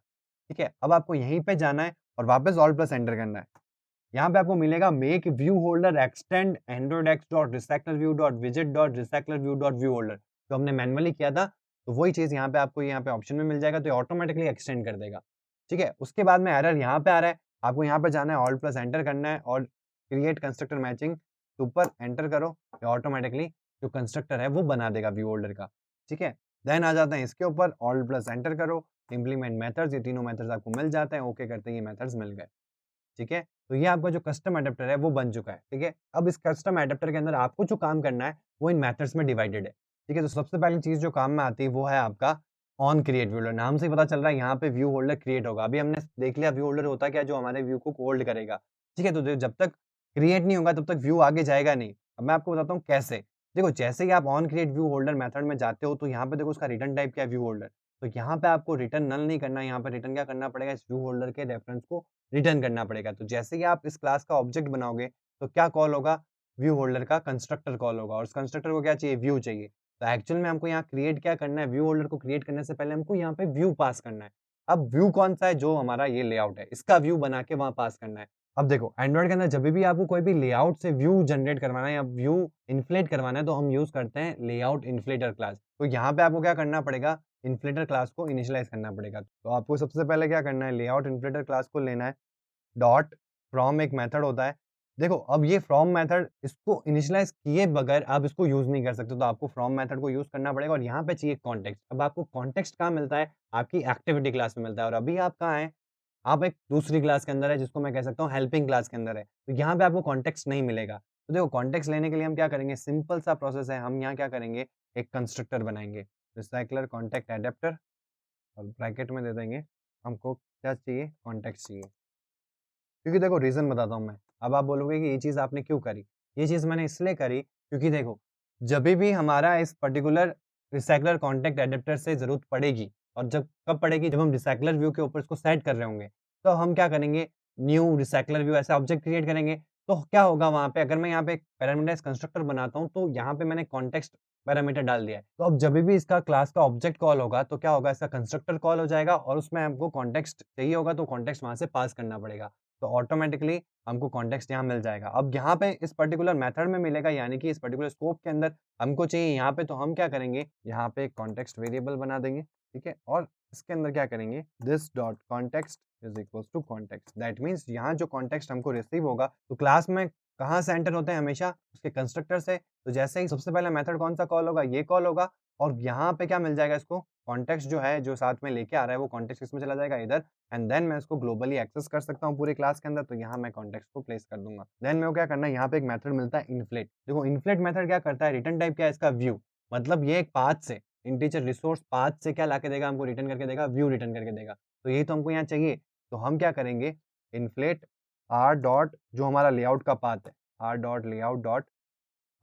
Speaker 1: ठीक है? अब आपको यहीं पे जाना है और वापस ऑल्ट प्लस एंटर करना है। यहाँ पे आपको मिलेगा make view holder extend Android X dot recycler view dot विजेट dot recycler view dot view holder, तो हमने मैनुअली किया था, तो वही चीज़ यहाँ पे आपको यहाँ पे ऑप्शन में मिल जाएगा, तो ये ऑटोमेटिकली एक्सटेंड कर देगा। ठीक है? उसके बाद में एरर यहाँ पे आ रहा है, आपको यहाँ पे जाना है ऑल्ट प्लस एंटर करना है और create constructor matching super enter करो, ये ऑटोमेटिकली जो कंस्ट्रक्टर है वो बना देगा व्यू होल्डर का। ठीक है? देन आ जाते हैं इसके ऊपर ऑल्ट प्लस एंटर करो, इम्प्लीमेंट मेथड्स, ये तीनों मेथड्स आपको मिल जाते हैं, ओके करते ही ये मेथड्स मिल गए। ठीक है? तो ये आपका जो कस्टम एडाप्टर है वो बन चुका है, ठीक है? अब इस कस्टम एडाप्टर के अंदर आपको जो काम करना है वो इन मेथड्स में डिवाइडेड है, ठीक है? तो सबसे पहली चीज़ जो काम में आती है वो है आपका ऑन क्रिएट व्यू होल्डर, नाम से ही पता चल रहा है यहाँ पे व्यू होल्डर क्रिएट होगा। अभी हमने देख लिया व्यू होल्डर होता क्या है जो हमारे व्यू को होल्ड करेगा, ठीक है? तो जब तक क्रिएट नहीं होगा तब तक व्यू आगे जाएगा नहीं। अब मैं आपको बताता हूँ कैसे। देखो जैसे ही आप on create view holder method में जाते हो तो यहाँ पे देखो उसका रिटर्न टाइप क्या है व्यू होल्डर। तो यहाँ पे आपको रिटर्न नल नहीं करना है, यहाँ पे रिटर्न क्या करना पड़ेगा इस व्यू होल्डर के रेफरेंस को रिटर्न करना पड़ेगा। तो जैसे ही आप इस क्लास का ऑब्जेक्ट बनाओगे, तो क्या कॉल होगा? व्यू होल्डर का कंस्ट्रक्टर कॉल होगा और उस कंस्ट्रक्टर को क्या चाहिए? व्यू चाहिए। तो एक्चुअल में हमको यहाँ क्रिएट क्या करना है? व्यू होल्डर को क्रिएट करने से पहले हमको यहाँ पे व्यू पास करना है। अब व्यू कौन-सा है? जो हमारा ये लेआउट है, इसका व्यू बना के वहाँ पास करना है। अब देखो एंड्रॉइड के अंदर जभी भी आपको कोई भी लेआउट से व्यू जनरेट करवाना है या व्यू इन्फ्लेट करवाना है, तो हम यूज़ करते हैं लेआउट इन्फ्लेटर क्लास। तो यहाँ पे आपको क्या करना पड़ेगा? इन्फ्लेटर क्लास को इनिशियलाइज़ करना पड़ेगा। तो आपको सबसे पहले क्या करना है? लेआउट इन्फ्लेटर क्लास को लेना है, डॉट फ्रॉम एक मेथड होता है। देखो अब ये फ्रॉम मेथड इसको इनिशियलाइज़ किए बगैर आप इसको यूज़ नहीं कर सकते, तो आपको फ्रॉम मेथड को यूज़ करना पड़ेगा और यहाँ पे चाहिए कॉन्टेक्स्ट। अब आपको कॉन्टेक्स्ट कहाँ मिलता है? आपकी एक्टिविटी क्लास में मिलता है और अभी आप कहाँ हैं? आप एक दूसरी क्लास के अंदर है जिसको मैं कह सकता हूँ हेल्पिंग क्लास के अंदर है। तो यहाँ पे आपको कॉन्टेक्स्ट नहीं मिलेगा। तो देखो कॉन्टेक्स्ट लेने के लिए हम क्या करेंगे? सिंपल सा प्रोसेस है, हम यहाँ क्या करेंगे? एक कंस्ट्रक्टर बनाएँगे। रिसाइक्लर कॉन्टैक्ट एडाप्टर और ब्रैकेट में दे देंगे हमको क्या चाहिए? कॉन्टेक्स्ट चाहिए। क्योंकि देखो रीज़न बताता हूँ मैं। अब आप बोलोगे कि ये चीज़ आपने क्यों करी? ये चीज़ मैंने इसलिए करी क्योंकि देखो, जभी भी हमारा इस पर्टिकुलर रिसाइक्लर कॉन्टेक्ट एडेप्टर से ज़रूरत पड़ेगी और जब कब पड़ेगी? जब हम रिसाइक्लर व्यू के ऊपर इसको सेट कर रहे होंगे। तो हम क्या करेंगे, न्यू रिसाइक्लर व्यू ऐसा ऑब्जेक्ट क्रिएट करेंगे। तो क्या होगा वहाँ पे, अगर मैं यहाँ पे एक पैरामीटराइज़्ड कंस्ट्रक्टर बनाता हूँ, तो यहाँ पे मैंने कॉन्टेक्स्ट पैरामीटर डाल दिया है। तो अब जभी भी इसका क्लास का ऑब्जेक्ट कॉल होगा, तो क्या होगा, इसका कंस्ट्रक्टर कॉल हो जाएगा और उसमें हमको कॉन्टेक्स्ट चाहिए होगा, तो कॉन्टेक्स्ट वहाँ से पास करना पड़ेगा। तो ऑटोमैटिकली हमको कॉन्टेक्स्ट यहाँ मिल जाएगा। अब यहाँ पे इस पर्टिकुलर मेथड में मिलेगा, यानी कि इस पर्टिकुलर स्कोप के अंदर हमको चाहिए यहाँ पे, तो हम क्या करेंगे, यहाँ पे एक कॉन्टेक्स्ट वेरिएबल बना देंगे, ठीक है? और इसके अंदर क्या करेंगे, this dot context is equals to context. That means यहाँ जो कॉन्टेक्स्ट हमको रिसीव होगा, तो क्लास में कहाँ से एंटर होते हैं हमेशा, उसके कंस्ट्रक्टर से। तो जैसे ही सबसे पहला मेथड कौन सा कॉल होगा, ये कॉल होगा और यहाँ पे क्या मिल जाएगा इसको, कॉन्टेक्स्ट जो है, जो साथ में लेके आ रहा है, वो कॉन्टेक्स्ट किसमें चला जाएगा, इधर। एंड देन मैं इसको ग्लोबली एक्सेस कर सकता हूँ पूरे क्लास के अंदर, तो यहाँ मैं कॉन्टेक्स्ट को प्लेस कर दूंगा। देन मेरे को क्या करना है, यहाँ पे एक मेथड मिलता है इन्फ्लेट। देखो इन्फ्लेट मेथड क्या करता है, रिटर्न टाइप क्या है इसका, व्यू। मतलब ये एक पाथ से, इंटीजर रिसोर्स पाथ से क्या लाके देगा, हमको रिटर्न करके देगा, व्यू रिटर्न करके देगा। तो यही तो हमको यहाँ चाहिए। तो हम क्या करेंगे, इन्फ्लेट आर डॉट जो हमारा लेआउट का पाथ है, R dot layout dot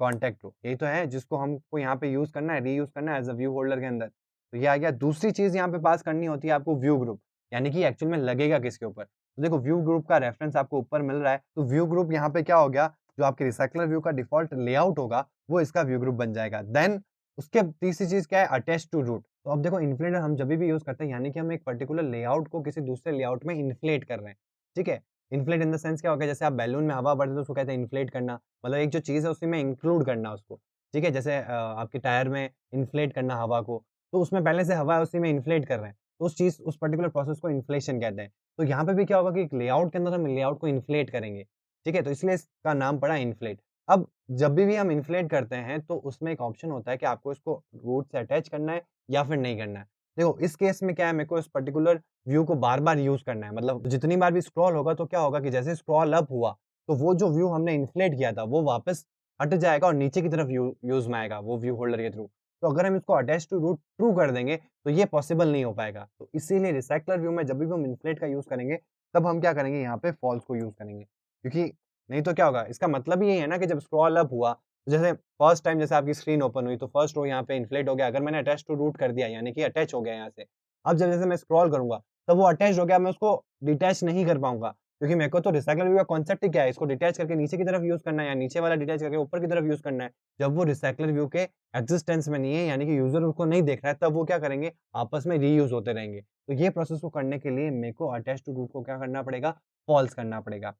Speaker 1: contact row, यही तो है जिसको हमको यहाँ पे यूज़ करना है, रीयूज़ करना है एज़ अ व्यू होल्डर के अंदर। तो ये आ गया। दूसरी चीज़ यहाँ पे पास करनी होती है आपको, व्यू ग्रुप, यानी कि एक्चुअल में लगेगा किसके ऊपर। तो देखो व्यू ग्रुप का रेफरेंस आपको ऊपर मिल रहा है, तो व्यू ग्रुप यहाँ पे क्या हो गया, जो आपके रिसाइक्लर व्यू का डिफ़ॉल्ट लेआउट होगा, वो इसका व्यू ग्रुप बन जाएगा। देन उसके तीसरी चीज़ क्या है, अटैच टू रूट। तो अब देखो इन्फ्लेट हम जभी भी यूज़ करते हैं, यानी कि हम एक पर्टिकुलर लेआउट को किसी दूसरे लेआउट में इन्फ्लेट कर रहे हैं, ठीक है? इन्फ्लेट इन द सेंस क्या हो गया, जैसे आप बैलून में हवा भरते हो तो उसको कहते हैं इन्फ्लेट करना। मतलब एक जो चीज़ है उसी में इंक्लूड करना उसको, ठीक है? जैसे आपके टायर में इन्फ्लेट करना हवा को, तो उसमें पहले से हवा है उसी में इन्फ्लेट कर रहे हैं। तो उस चीज़, उस पर्टिकुलर प्रोसेस को इन्फ्लेशन कहते हैं। तो यहाँ पे भी क्या होगा कि एक लेआउट के अंदर हम लेआउट को इन्फ्लेट करेंगे, ठीक है? तो इसलिए इसका नाम पड़ा इन्फ्लेट। अब जब भी हम इन्फ्लेट करते हैं तो उसमें एक ऑप्शन होता है कि आपको इसको रूट से अटैच करना है या फिर नहीं करना है। देखो इस केस में क्या है, मेरे को इस पर्टिकुलर व्यू को बार-बार यूज़ करना है। मतलब जितनी बार भी स्क्रॉल होगा तो क्या होगा कि जैसे स्क्रॉल अप हुआ, तो वो जो व्यू हमने इन्फ्लेट किया था, वो वापस हट जाएगा और नीचे की तरफ यूज़ में आएगा वो व्यू होल्डर के थ्रू। तो अगर हम इसको अटैच टू रूट ट्रू कर देंगे, तो ये पॉसिबल नहीं हो पाएगा। तो इसीलिए रिसाइक्लर व्यू में जब भी हम इन्फ्लेट का यूज़ करेंगे, तब हम क्या करेंगे, यहाँ पे फॉल्स को यूज़ करेंगे। क्योंकि नहीं तो क्या होगा, इसका मतलब ही यही है ना कि जब स्क्रॉल अप हुआ, तो जैसे फर्स्ट टाइम जैसे आपकी स्क्रीन ओपन हुई, तो फर्स्ट रो यहाँ पे इन्फ्लेट हो गया। अगर मैंने अटैच टू रूट कर दिया, यानी कि अटैच हो गया यहाँ से। अब जब जैसे मैं स्क्रॉल करूँगा, तब वो अटैच्ड हो गया, मैं उसको डिटैच नहीं कर पाऊँगा। क्योंकि मेरे को तो रिसाइक्लर व्यू का कॉन्सेप्ट ही क्या है, इसको डिटैच करके नीचे की तरफ यूज़ करना है या नीचे वाला डिटैच करके ऊपर की तरफ यूज़ करना है। जब वो रिसाइक्लर व्यू के एक्जिस्टेंस में नहीं है, यानी कि यूज़र उसको नहीं देख रहा है, तब वो क्या करेंगे, आपस में रीयूज़ होते रहेंगे। तो ये प्रोसेस को करने के लिए मेरे को अटैच टू रूट को क्या करना पड़ेगा, फॉल्स करना पड़ेगा।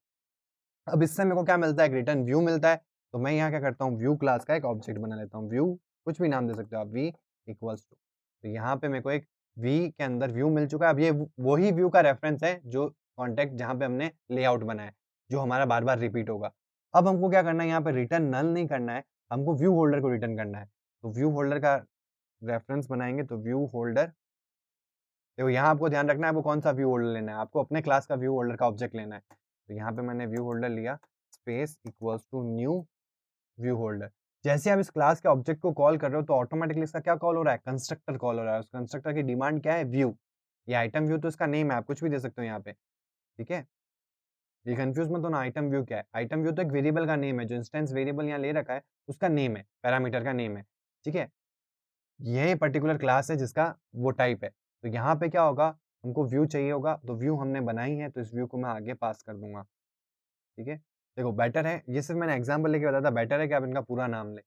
Speaker 1: अब इससे मेरे को क्या मिलता है, एक रिटर्न व्यू मिलता है। तो मैं यहाँ क्या करता हूँ, व्यू क्लास का एक ऑब्जेक्ट बना लेता हूँ। व्यू कुछ भी नाम दे सकते हो आप, वी इक्वल्स टू। तो यहाँ पे मेरे को एक वी के अंदर व्यू मिल चुका है। अब ये वही व्यू का रेफरेंस है जो कॉन्टेक्ट जहाँ पे हमने लेआउट बनाया है, जो हमारा बार-बार रिपीट होगा। अब हमको क्या करना है, यहाँ पे रिटर्न नल नहीं करना है, हमको व्यू होल्डर को रिटर्न करना है। तो व्यू होल्डर का रेफरेंस बनाएँगे, तो व्यू होल्डर, देखो यहाँ आपको ध्यान रखना है आपको कौन-सा व्यू होल्डर लेना है, आपको अपने क्लास का व्यू होल्डर का ऑब्जेक्ट लेना है। तो यहाँ पे मैंने व्यू होल्डर लिया, space equals to new view holder. जैसे आप इस क्लास के ऑब्जेक्ट को कॉल कर रहे हो, तो ऑटोमैटिकली इसका क्या कॉल हो रहा है, कंस्ट्रक्टर कॉल हो रहा है। उस कंस्ट्रक्टर की डिमांड क्या है, व्यू। ये आइटम व्यू तो इसका नेम है, आप कुछ भी दे सकते हो यहाँ पे, ठीक है? ये कन्फ्यूज़ मत होना, आइटम व्यू क्या है? आइटम व्यू तो एक वेरिएबल का नेम है, जो इंस्टेंस वेरिएबल यहाँ ले रखा है, उसका नेम है, पैरामीटर का नेम है, ठीक है? ये पर्टिकुलर क्लास है जिसका वो टाइप है। तो यहाँ पे क्या होगा, हमको व्यू चाहिए होगा, तो व्यू हमने बनाई है, तो इस व्यू को मैं आगे पास कर दूँगा, ठीक है? देखो बेटर है, ये सिर्फ़ मैंने एग्ज़ाम्पल लेके बताया था, बेटर है कि आप इनका पूरा नाम लें,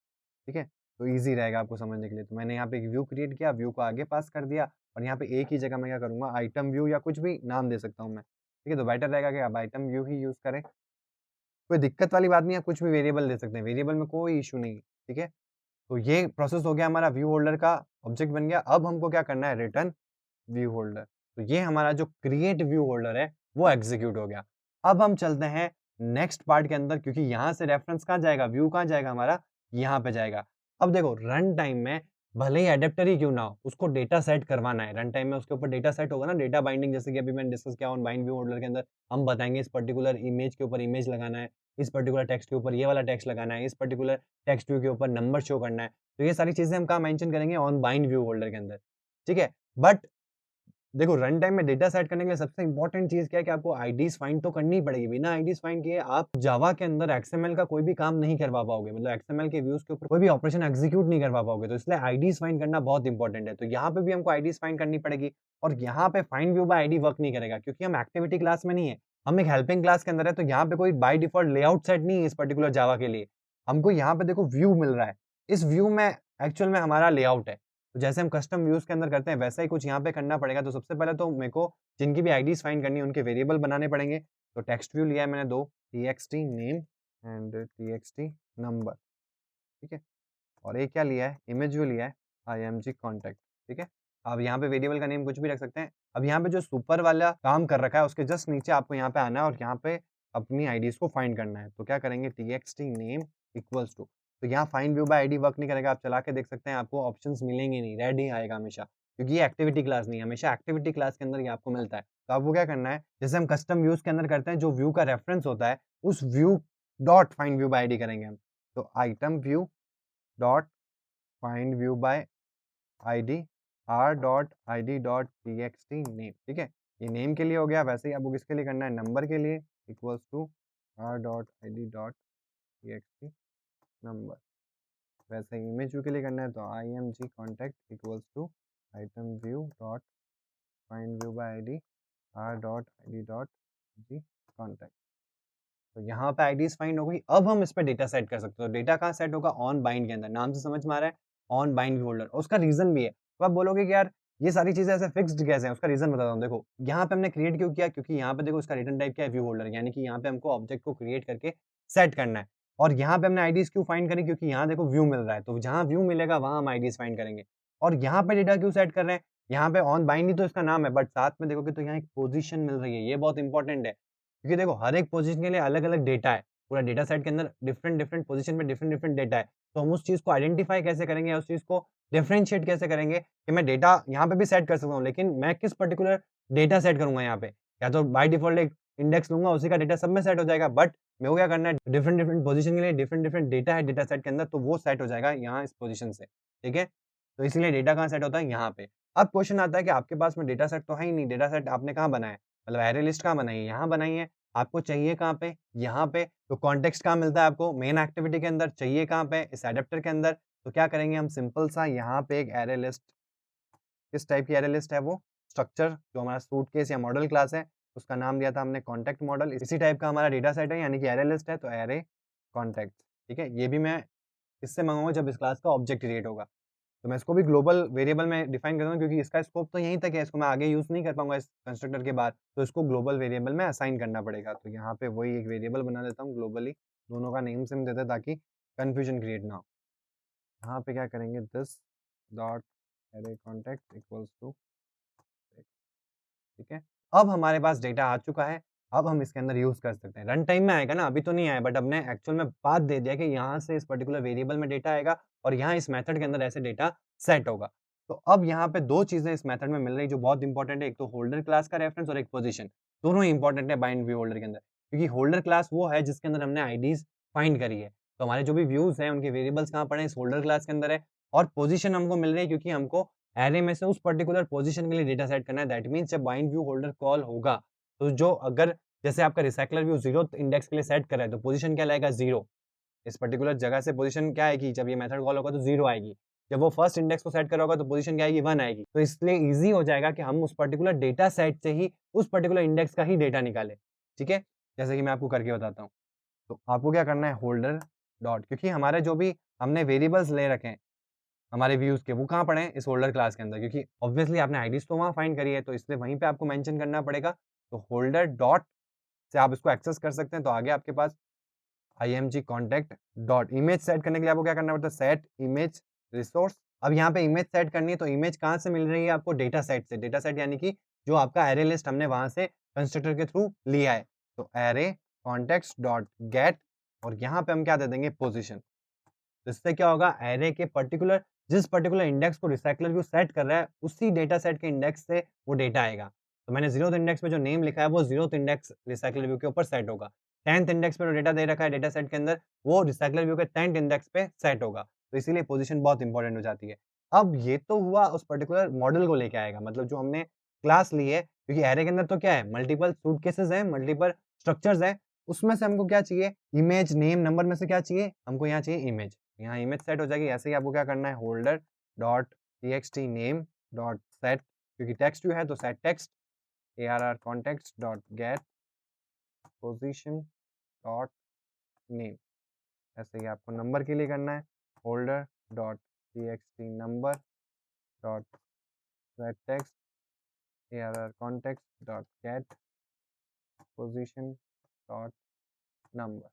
Speaker 1: ठीक है? तो ईज़ी रहेगा आपको समझने के लिए। तो मैंने यहाँ पे एक व्यू क्रिएट किया, व्यू को आगे पास कर दिया और यहाँ पे एक ही जगह मैं क्या करूँगा, आइटम व्यू या कुछ भी नाम दे सकता हूँ मैं, ठीक है? तो बेटर रहेगा कि आप आइटम व्यू ही यूज़ करें। कोई दिक्कत वाली बात नहीं है, आप कुछ भी वेरिएबल दे सकते हैं, वेरिएबल में कोई इश्यू नहीं है, ठीक है? तो ये प्रोसेस हो गया, हमारा व्यू होल्डर का ऑब्जेक्ट बन गया। अब हमको क्या करना है, रिटर्न व्यू होल्डर। तो ये हमारा जो क्रिएट व्यू होल्डर है, वो एग्ज़ीक्यूट हो गया। अब हम चलते हैं नेक्स्ट पार्ट के अंदर, क्योंकि यहाँ से रेफरेंस कहाँ जाएगा, व्यू कहाँ जाएगा हमारा, यहाँ पे जाएगा। अब देखो रन टाइम में भले ही एडेप्टर ही क्यों ना हो, उसको डेटा सेट करवाना है। रन टाइम में उसके ऊपर डेटा सेट होगा ना, डेटा बाइंडिंग, जैसे कि अभी मैंने डिस्कस किया ऑन बाइंड व्यू होल्डर के अंदर। हम बताएँगे इस पर्टिकुलर इमेज के ऊपर इमेज लगाना है, इस पर्टिकुलर टेक्स्ट के ऊपर ये वाला टेक्स्ट लगाना है, इस पर्टिकुलर टेक्स्ट व्यू के ऊपर नंबर शो करना है। तो ये सारी चीज़ें हम कहाँ मेंशन करेंगे, ऑन बाइंड व्यू होल्डर के अंदर, ठीक है? बट देखो रन टाइम में डेटा सेट करने के लिए सबसे इंपॉर्टेंट चीज़ क्या है कि आपको आईडीज़ फाइंड तो करनी ही पड़ेगी। बिना आईडीज़ फाइंड किए आप जावा के अंदर एक्सएमएल का कोई भी काम नहीं करवा पाओगे। मतलब एक्सएमएल के व्यूज़ के ऊपर कोई भी ऑपरेशन एग्जीक्यूट नहीं करवा पाओगे। तो इसलिए आईडीज़ फाइंड करना बहुत इंपॉर्टेंट है। तो यहाँ पे भी हमको आईडीज़ फाइंड करनी पड़ेगी और यहाँ पे find view by ID work नहीं करेगा क्योंकि हम एक्टिविटी क्लास में नहीं है। हम एक हेल्पिंग क्लास के अंदर है तो यहाँ पे कोई बाय डिफ़ॉल्ट लेआउट सेट नहीं है इस पर्टिकुलर जावा के लिए। हमको यहाँ पे देखो व्यू मिल रहा है। इस व्यू में एक्चुअल में हमारा लेआउट है। तो जैसे हम कस्टम व्यूज़ के अंदर करते हैं वैसा ही कुछ यहाँ पे करना पड़ेगा। तो सबसे पहले तो मेरे को जिनकी भी आईडीज़ फाइंड करनी है उनके वेरिएबल बनाने पड़ेंगे। तो टेक्स्ट व्यू लिया है मैंने 2 txt name and txt number, ठीक है? और एक क्या लिया है इमेज व्यू लिया है img कॉन्टैक्ट, ठीक है? अब यहाँ पे वेरिएबल का नेम कुछ भी रख सकते हैं। अब यहाँ पे जो सुपर वाला काम कर रखा है उसके जस्ट नीचे आपको यहाँ पे आना है और यहाँ पे अपनी आईडीज़ को फाइंड करना है। तो क्या करेंगे txt नेम इक्वल्स टू, तो यहाँ find view by ID work नहीं करेगा। आप चला के देख सकते हैं आपको ऑप्शंस मिलेंगे नहीं, रेड ही आएगा हमेशा क्योंकि ये एक्टिविटी क्लास नहीं है। हमेशा एक्टिविटी क्लास के अंदर ये आपको मिलता है। तो आपको क्या करना है जैसे हम कस्टम व्यूज़ के अंदर करते हैं जो व्यू का रेफरेंस होता है उस view dot find view by ID करेंगे हम। तो item view dot find view by ID r.id.txt name, ठीक है? ये नेम के लिए हो गया। वैसे ही आपको किसके लिए करना है नंबर के लिए इक्वल्स टू r.id.txt नंबर। वैसे ही इमेज व्यू के लिए करना है तो img contact equals to item view dot find view by ID r.id.g contact. तो यहाँ पे आईडीज़ फाइंड हो गई। अब हम इस पे डेटा सेट कर सकते हो। डेटा कहाँ सेट होगा ऑन बाइंड के अंदर। नाम से समझ में आ रहा है ऑन बाइंड व्यू होल्डर। उसका रीज़न भी है। तो आप बोलोगे कि यार ये सारी चीज़ें ऐसे फिक्स्ड कैसे हैं? उसका रीज़न बताता हूँ। देखो यहाँ पे हमने क्रिएट क्यों किया? क्योंकि यहाँ पे देखो इसका रिटर्न टाइप क्या है व्यू होल्डर, यानी कि यहाँ पे हमको ऑब्जेक्ट को क्रिएट करके सेट करना है। और यहाँ पे हमने आईडीज़ क्यों फाइंड करी? क्योंकि यहाँ देखो व्यू मिल रहा है। तो जहाँ व्यू मिलेगा वहाँ हम आईडीज़ फाइंड करेंगे। और यहाँ पे डेटा क्यों सेट कर रहे हैं? यहाँ पे ऑन बाइंड ही तो इसका नाम है, बट साथ में देखोगे तो यहाँ एक पोज़ीशन मिल रही है। ये बहुत इंपॉर्टेंट है। क्योंकि देखो हर एक पोज़ीशन के लिए अलग-अलग डेटा है। पूरा डेटा सेट के अंदर डिफरेंट पोजीशन में डिफरेंट डेटा है। तो हम उस चीज़ को आइडेंटिफ़ाई कैसे करेंगे या उस चीज़ को डिफरेंशिएट कैसे करेंगे कि मैं डेटा यहाँ पे भी सेट कर सकता हूँ, लेकिन मैं किस पर्टिकुलर डेटा सेट करूँगा यहाँ पे? या तो बाय डिफ़ॉल्ट एक इंडेक्स लूँगा, उसी का डेटा सब में सेट हो जाएगा, बट मेरे को क्या करना है डिफरेंट पोजीशन के लिए डिफरेंट डेटा है डेटा सेट के अंदर, तो वो सेट हो जाएगा यहाँ इस पोजीशन से, ठीक है? तो इसीलिए डेटा कहाँ सेट होता है? यहाँ पे। अब क्वेश्चन आता है कि आपके पास में डेटा सेट तो है ही नहीं, डेटा सेट आपने कहाँ बनाया है? मतलब अरे लिस्ट कहाँ बनाई है? यहाँ बनाई है। आपको चाहिए कहाँ पे? यहाँ पे। तो कॉन्टेक्स्ट कहाँ मिलता है आपको? मेन एक्टिविटी के अंदर। चाहिए कहाँ पे? इस एडेप्टर के अंदर। तो क्या करेंगे हम सिंपल सा यहाँ पे एक एरे लिस्ट, किस टाइप की एरे लिस्ट है वो? स्ट्रक्चर जो हमारा सूटकेस या मॉडल क्लास है, उसका नाम दिया था हमने कॉन्टेक्ट मॉडल। इसी टाइप का हमारा डेटा सेट है यानी कि एरे लिस्ट है, तो एरे कॉन्टेक्ट, ठीक है? ये भी मैं इससे मँगाऊँगा जब इस क्लास का ऑब्जेक्ट क्रिएट होगा। तो मैं इसको भी ग्लोबल वेरिएबल में डिफाइन कर दूँगा क्योंकि इसका स्कोप तो यहीं तक है, इसको मैं आगे यूज़ नहीं कर पाऊँगा इस कंस्ट्रक्टर के बाद, तो इसको ग्लोबल वेरिएबल में असाइन करना पड़ेगा। तो यहाँ पे वही एक वेरिएबल बना देता हूँ ग्लोबली, दोनों का नेम सेम देते हैं ताकि कन्फ्यूजन क्रिएट ना हो। यहाँ पे क्या करेंगे दिस डॉट अरे कॉन्टेक्ट इक्वल्स टू, ठीक है? अब हमारे पास डेटा आ चुका है, अब हम इसके अंदर यूज़ कर सकते हैं। रन टाइम में आएगा ना, अभी तो नहीं आया बट हमने एक्चुअल में पाथ दे दिया कि यहाँ से इस पर्टिकुलर वेरिएबल में डेटा आएगा और यहाँ इस मेथड के अंदर ऐसे डेटा सेट होगा। तो अब यहाँ पे 2 चीज़ें इस मेथड में मिल रही हैं जो बहुत इंपॉर्टेंट है, एक तो होल्डर क्लास का रेफरेंस और एक पोज़ीशन। दोनों ही इंपॉर्टेंट है बाइंड व्यू होल्डर के अंदर, क्योंकि होल्डर क्लास वो है जिसके अंदर हमने आईडीज़ फाइंड करी है। तो हमारे जो भी व्यूज़ हैं उनके वेरिएबल्स कहाँ पड़े हैं? इस होल्डर क्लास के अंदर है और पोज़ीशन हमको मिल रही है क्योंकि हमको एरे में से उस पर्टिकुलर पोजीशन के लिए डेटा सेट करना है। दैट मीन्स जब बाइंड व्यू होल्डर कॉल होगा, तो जो अगर जैसे आपका रिसाइक्लर व्यू 0th इंडेक्स के लिए सेट कर रहा है, तो पोजीशन क्या लाएगा 0। इस पर्टिकुलर जगह से पोजीशन क्या आएगी? जब ये मेथड कॉल होगा तो 0 आएगी। जब वो फर्स्ट इंडेक्स को सेट कर रहा होगा तो पोजीशन क्या आएगी? 1 आएगी। तो इसलिए ईज़ी हो जाएगा कि हम उस पर्टिकुलर डेटा सेट से ही उस पर्टिकुलर इंडेक्स का ही डेटा निकालें। ठीक है? जैसे कि मैं आपको करके बताता हूँ। तो आपको क्या करना है होल्डर डॉट, क्योंकि हमारे जो भी हमने वेरिएबल्स ले रखे हैं हमारे व्यूज़ के, वो कहाँ पड़े हैं? इस होल्डर क्लास के अंदर, क्योंकि ऑब्वियसली आपने आईडीज़ तो वहाँ फाइंड करी है, तो इसलिए वहीं पे आपको मेंशन करना पड़ेगा। तो होल्डर डॉट से आप इसको एक्सेस कर सकते हैं। तो आगे आपके पास img contact dot image set करने के लिए आपको क्या करना पड़ता है? Set image resource. अब यहाँ पे इमेज सेट करनी है तो इमेज कहाँ से मिल रही है आपको? डेटा सेट से। डेटा सेट यानी कि जो आपका एरे लिस्ट हमने वहाँ से कंस्ट्रक्टर के थ्रू लिया है। तो एरे कॉन्टेक्स्ट डॉट गेट और यहाँ पे हम क्या दे देंगे? पोजीशन। तो इससे क्या होगा? एरे के पर्टिकुलर जिस पर्टिकुलर इंडेक्स को रिसाइक्लर व्यू सेट कर रहा है, उसी डेटा सेट के इंडेक्स से वो डेटा आएगा। तो मैंने 0th इंडेक्स में जो नेम लिखा है, वो 0th इंडेक्स रिसाइक्लर व्यू के ऊपर सेट होगा। 10th इंडेक्स पे जो डेटा दे रखा है डेटा सेट के अंदर, वो रिसाइक्लर व्यू के 10th इंडेक्स पे सेट होगा। तो इसीलिए पोजीशन बहुत इंपॉर्टेंट हो जाती है। अब ये तो हुआ उस पर्टिकुलर मॉडल को लेके आएगा, मतलब जो हमने क्लास ली है, क्योंकि एरे के अंदर तो क्या है, मल्टीपल सूटकेसेस हैं, मल्टीपल स्ट्रक्चर्स हैं, उसमें से हमको क्या चाहिए, इमेज, नेम, नंबर में से क्या चाहिए, हमको यहाँ चाहिए इमेज। यहाँ इमेज सेट हो जाएगी। ऐसे ही आपको क्या करना है, holder dot TXT name dot set, क्योंकि टेक्स्ट व्यू है तो set text, arr context dot gate position dot name. ऐसे ही आपको नंबर के लिए करना है, holder dot TXT number dot set text arr context dot gate position dot number.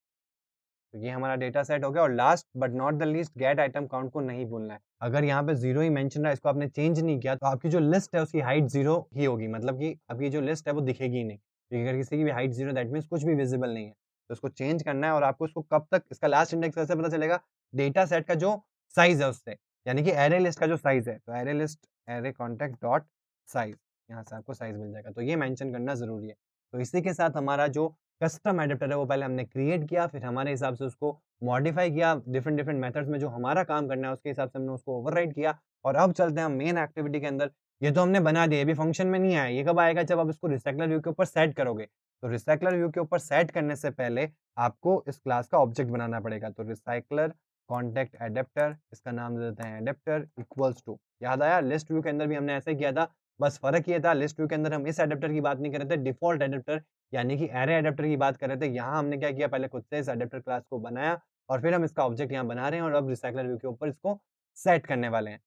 Speaker 1: तो ये हमारा डेटा सेट हो गया। और last but not the least, gate item count को नहीं भूलना है। अगर यहाँ पे 0 ही मेंशन रहा है, इसको आपने चेंज नहीं किया, तो आपकी जो लिस्ट है उसकी हाइट 0 ही होगी, मतलब कि आपकी जो लिस्ट है वो दिखेगी ही नहीं। क्योंकि अगर किसी की भी हाइट 0 दैट मीन्स कुछ भी विजिबल नहीं है। तो इसको चेंज करना है और आपको इसको कब तक, इसका लास्ट इंडेक्स कैसे पता चलेगा, डेटा सेट का जो साइज़ है उससे, यानी कि एरे लिस्ट का जो साइज़ है। तो array list array contact dot size, यहाँ से आपको साइज़ मिल जाएगा। तो ये मेंशन करना ज़रूरी है। तो इसी के साथ हमारा जो कस्टम एडाप्टर है वो पहले हमने क्रिएट किया, फिर हमारे हिसाब से उसको मॉडिफाई किया डिफरेंट डिफरेंट मेथड्स में, जो हमारा काम करना है उसके हिसाब से हमने उसको ओवरराइड किया। और अब चलते हैं हम मेन एक्टिविटी के अंदर। ये तो हमने बना दिया, ये भी फंक्शन में नहीं आया, ये कब आएगा, जब आप इसको रिसाइकलर व्यू के ऊपर सेट करोगे। तो रिसाइकलर व्यू के ऊपर सेट करने से पहले आपको इस क्लास का ऑब्जेक्ट बनाना पड़ेगा। तो रिसाइकलर कॉन्टेक्ट एडेप्टर, इसका नाम दे देते हैं एडेप्टर इक्वल्स टू, याद आया लिस्ट व्यू के अंदर भी हमने ऐसे किया था, बस फर्क ये था लिस्ट व्यू के अंदर हम इस एडेप्टर की बात नहीं कर रहे थे, डिफॉल्ट एडेप्टर यानी कि एरे एडेप्टर की बात कर रहे थे। यहाँ हमने क्या किया, पहले खुद से इस एडेप्टर क्लास को बनाया और फिर हम इसका ऑब्जेक्ट यहाँ बना रहे हैं और अब रिसाइकलर व्यू के ऊपर इसको सेट करने वाले हैं।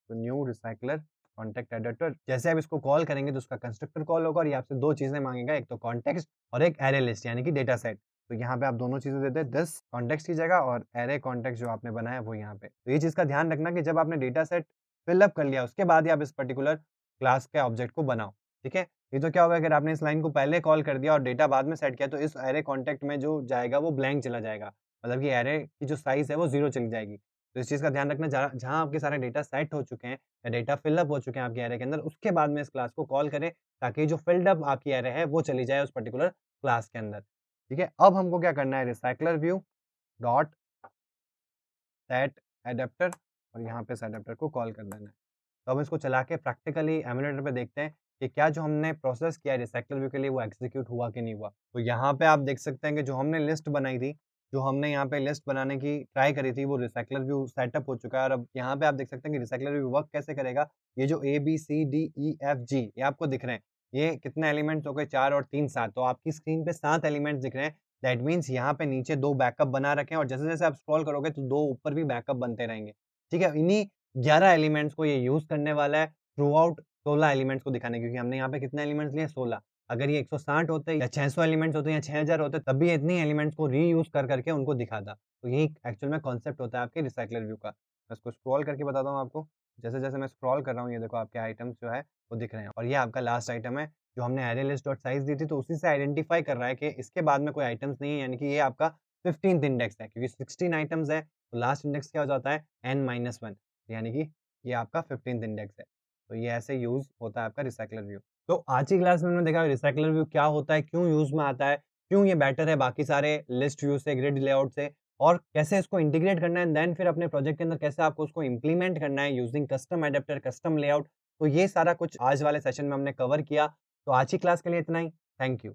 Speaker 1: तो न्यू रिसाइकलर कॉन्टेक्ट एडिटर, जैसे आप इसको कॉल करेंगे तो उसका कंस्ट्रक्टर कॉल होगा और ये आपसे दो चीजें मांगेगा, एक तो कॉन्टेक्स्ट और एक एरे लिस्ट यानी कि डेटा सेट। तो यहाँ पे आप दोनों चीजें देते हैं, दिस कॉन्टेक्स्ट की जगह और एरे कॉन्टेक्स्ट जो आपने बनाया वो यहाँ पे। तो ये चीज का ध्यान रखना कि जब आपने डेटा सेट फिलअप कर लिया उसके बाद ही आप इस पर्टिकुलर क्लास के ऑब्जेक्ट को बनाओ, ठीक है। ये तो क्या होगा, अगर आपने इस लाइन को पहले कॉल कर दिया और डेटा बाद में सेट किया तो इस एरे कॉन्टेक्ट में जो जाएगा वो ब्लैंक चला जाएगा, मतलब कि एरे की जो साइज है वो 0 चली जाएगी। तो इस चीज़ का ध्यान रखना, जहाँ आपके सारे डेटा सेट हो चुके हैं या डेटा फिलअप हो चुके हैं आपके एरे के अंदर, उसके बाद में इस क्लास को कॉल करें ताकि जो फिल्ड अप आपकी एरे है वो चली जाए उस पर्टिकुलर क्लास के अंदर, ठीक है। अब हमको क्या करना है, recycler view dot set adapter और यहाँ पे इस एडेप्टर को कॉल कर देना है। तो अब इसको चला के प्रैक्टिकली एमुलेटर पे देखते हैं कि क्या जो हमने प्रोसेस किया है रिसाइकलर व्यू के लिए वो एग्जीक्यूट हुआ कि नहीं हुआ। तो यहाँ पे आप देख सकते हैं कि जो हमने लिस्ट बनाई थी, जो हमने यहाँ पे लिस्ट बनाने की ट्राई करी थी, वो रिसाइकलर व्यू सेटअप हो चुका है। और अब यहाँ पे आप देख सकते हैं कि रिसाइकलर व्यू वर्क कैसे करेगा। ये जो ABCDEFG ये आपको दिख रहे हैं, ये कितने एलिमेंट्स हो गए, 4 और 3 7। तो आपकी स्क्रीन पे 7 एलिमेंट्स दिख रहे हैं। दैट मीन्स यहाँ पे नीचे 2 बैकअप बना रखे हैं और जैसे-जैसे आप स्क्रॉल करोगे तो 2 ऊपर भी बैकअप बनते रहेंगे, ठीक है। इन्हीं 11 एलिमेंट्स को ये यूज़ करने वाला है थ्रू आउट 16 एलिमेंट्स को दिखाने, क्योंकि हमने यहाँ पे कितने एलिमेंट्स लिए, 16। अगर ये 160 होते या 600 एलिमेंट्स होते या 6000 होते तब भी इतनी एलिमेंट्स को रीयूज़ कर करके उनको दिखाता। तो यही एक्चुअल में कॉन्सेप्ट होता है आपके रिसाइकलर व्यू का। मैं इसको स्क्रॉल करके बताता हूँ आपको। जैसे-जैसे मैं स्क्रॉल कर रहा हूँ, ये देखो आपके आइटम्स जो है वो दिख रहे हैं और ये आपका लास्ट आइटम है जो हमने एरे लिस्ट डॉट साइज़ दी थी, तो उसी से आइडेंटिफ़ाई कर रहा है कि इसके बाद में कोई आइटम्स नहीं है, यानी कि ये आपका 15th इंडेक्स है, क्योंकि 16 आइटम्स है तो लास्ट इंडेक्स क्या हो जाता है n-1, यानी कि ये आपका 15th इंडेक्स है। तो ये ऐसे यूज़ होता है आपका रिसाइकलर व्यू। तो आज की क्लास में हमने देखा रिसाइकलर व्यू क्या होता है, क्यों यूज़ में आता है, क्यों ये बेटर है बाकी सारे लिस्ट व्यू से, ग्रिड लेआउट से, और कैसे इसको इंटीग्रेट करना है, देन फिर अपने प्रोजेक्ट के अंदर कैसे आपको उसको इम्प्लीमेंट करना है using custom adapter, custom layout. तो ये सारा कुछ आज वाले सेशन में हमने कवर किया। तो आज की क्लास के लिए इतना ही। Thank you.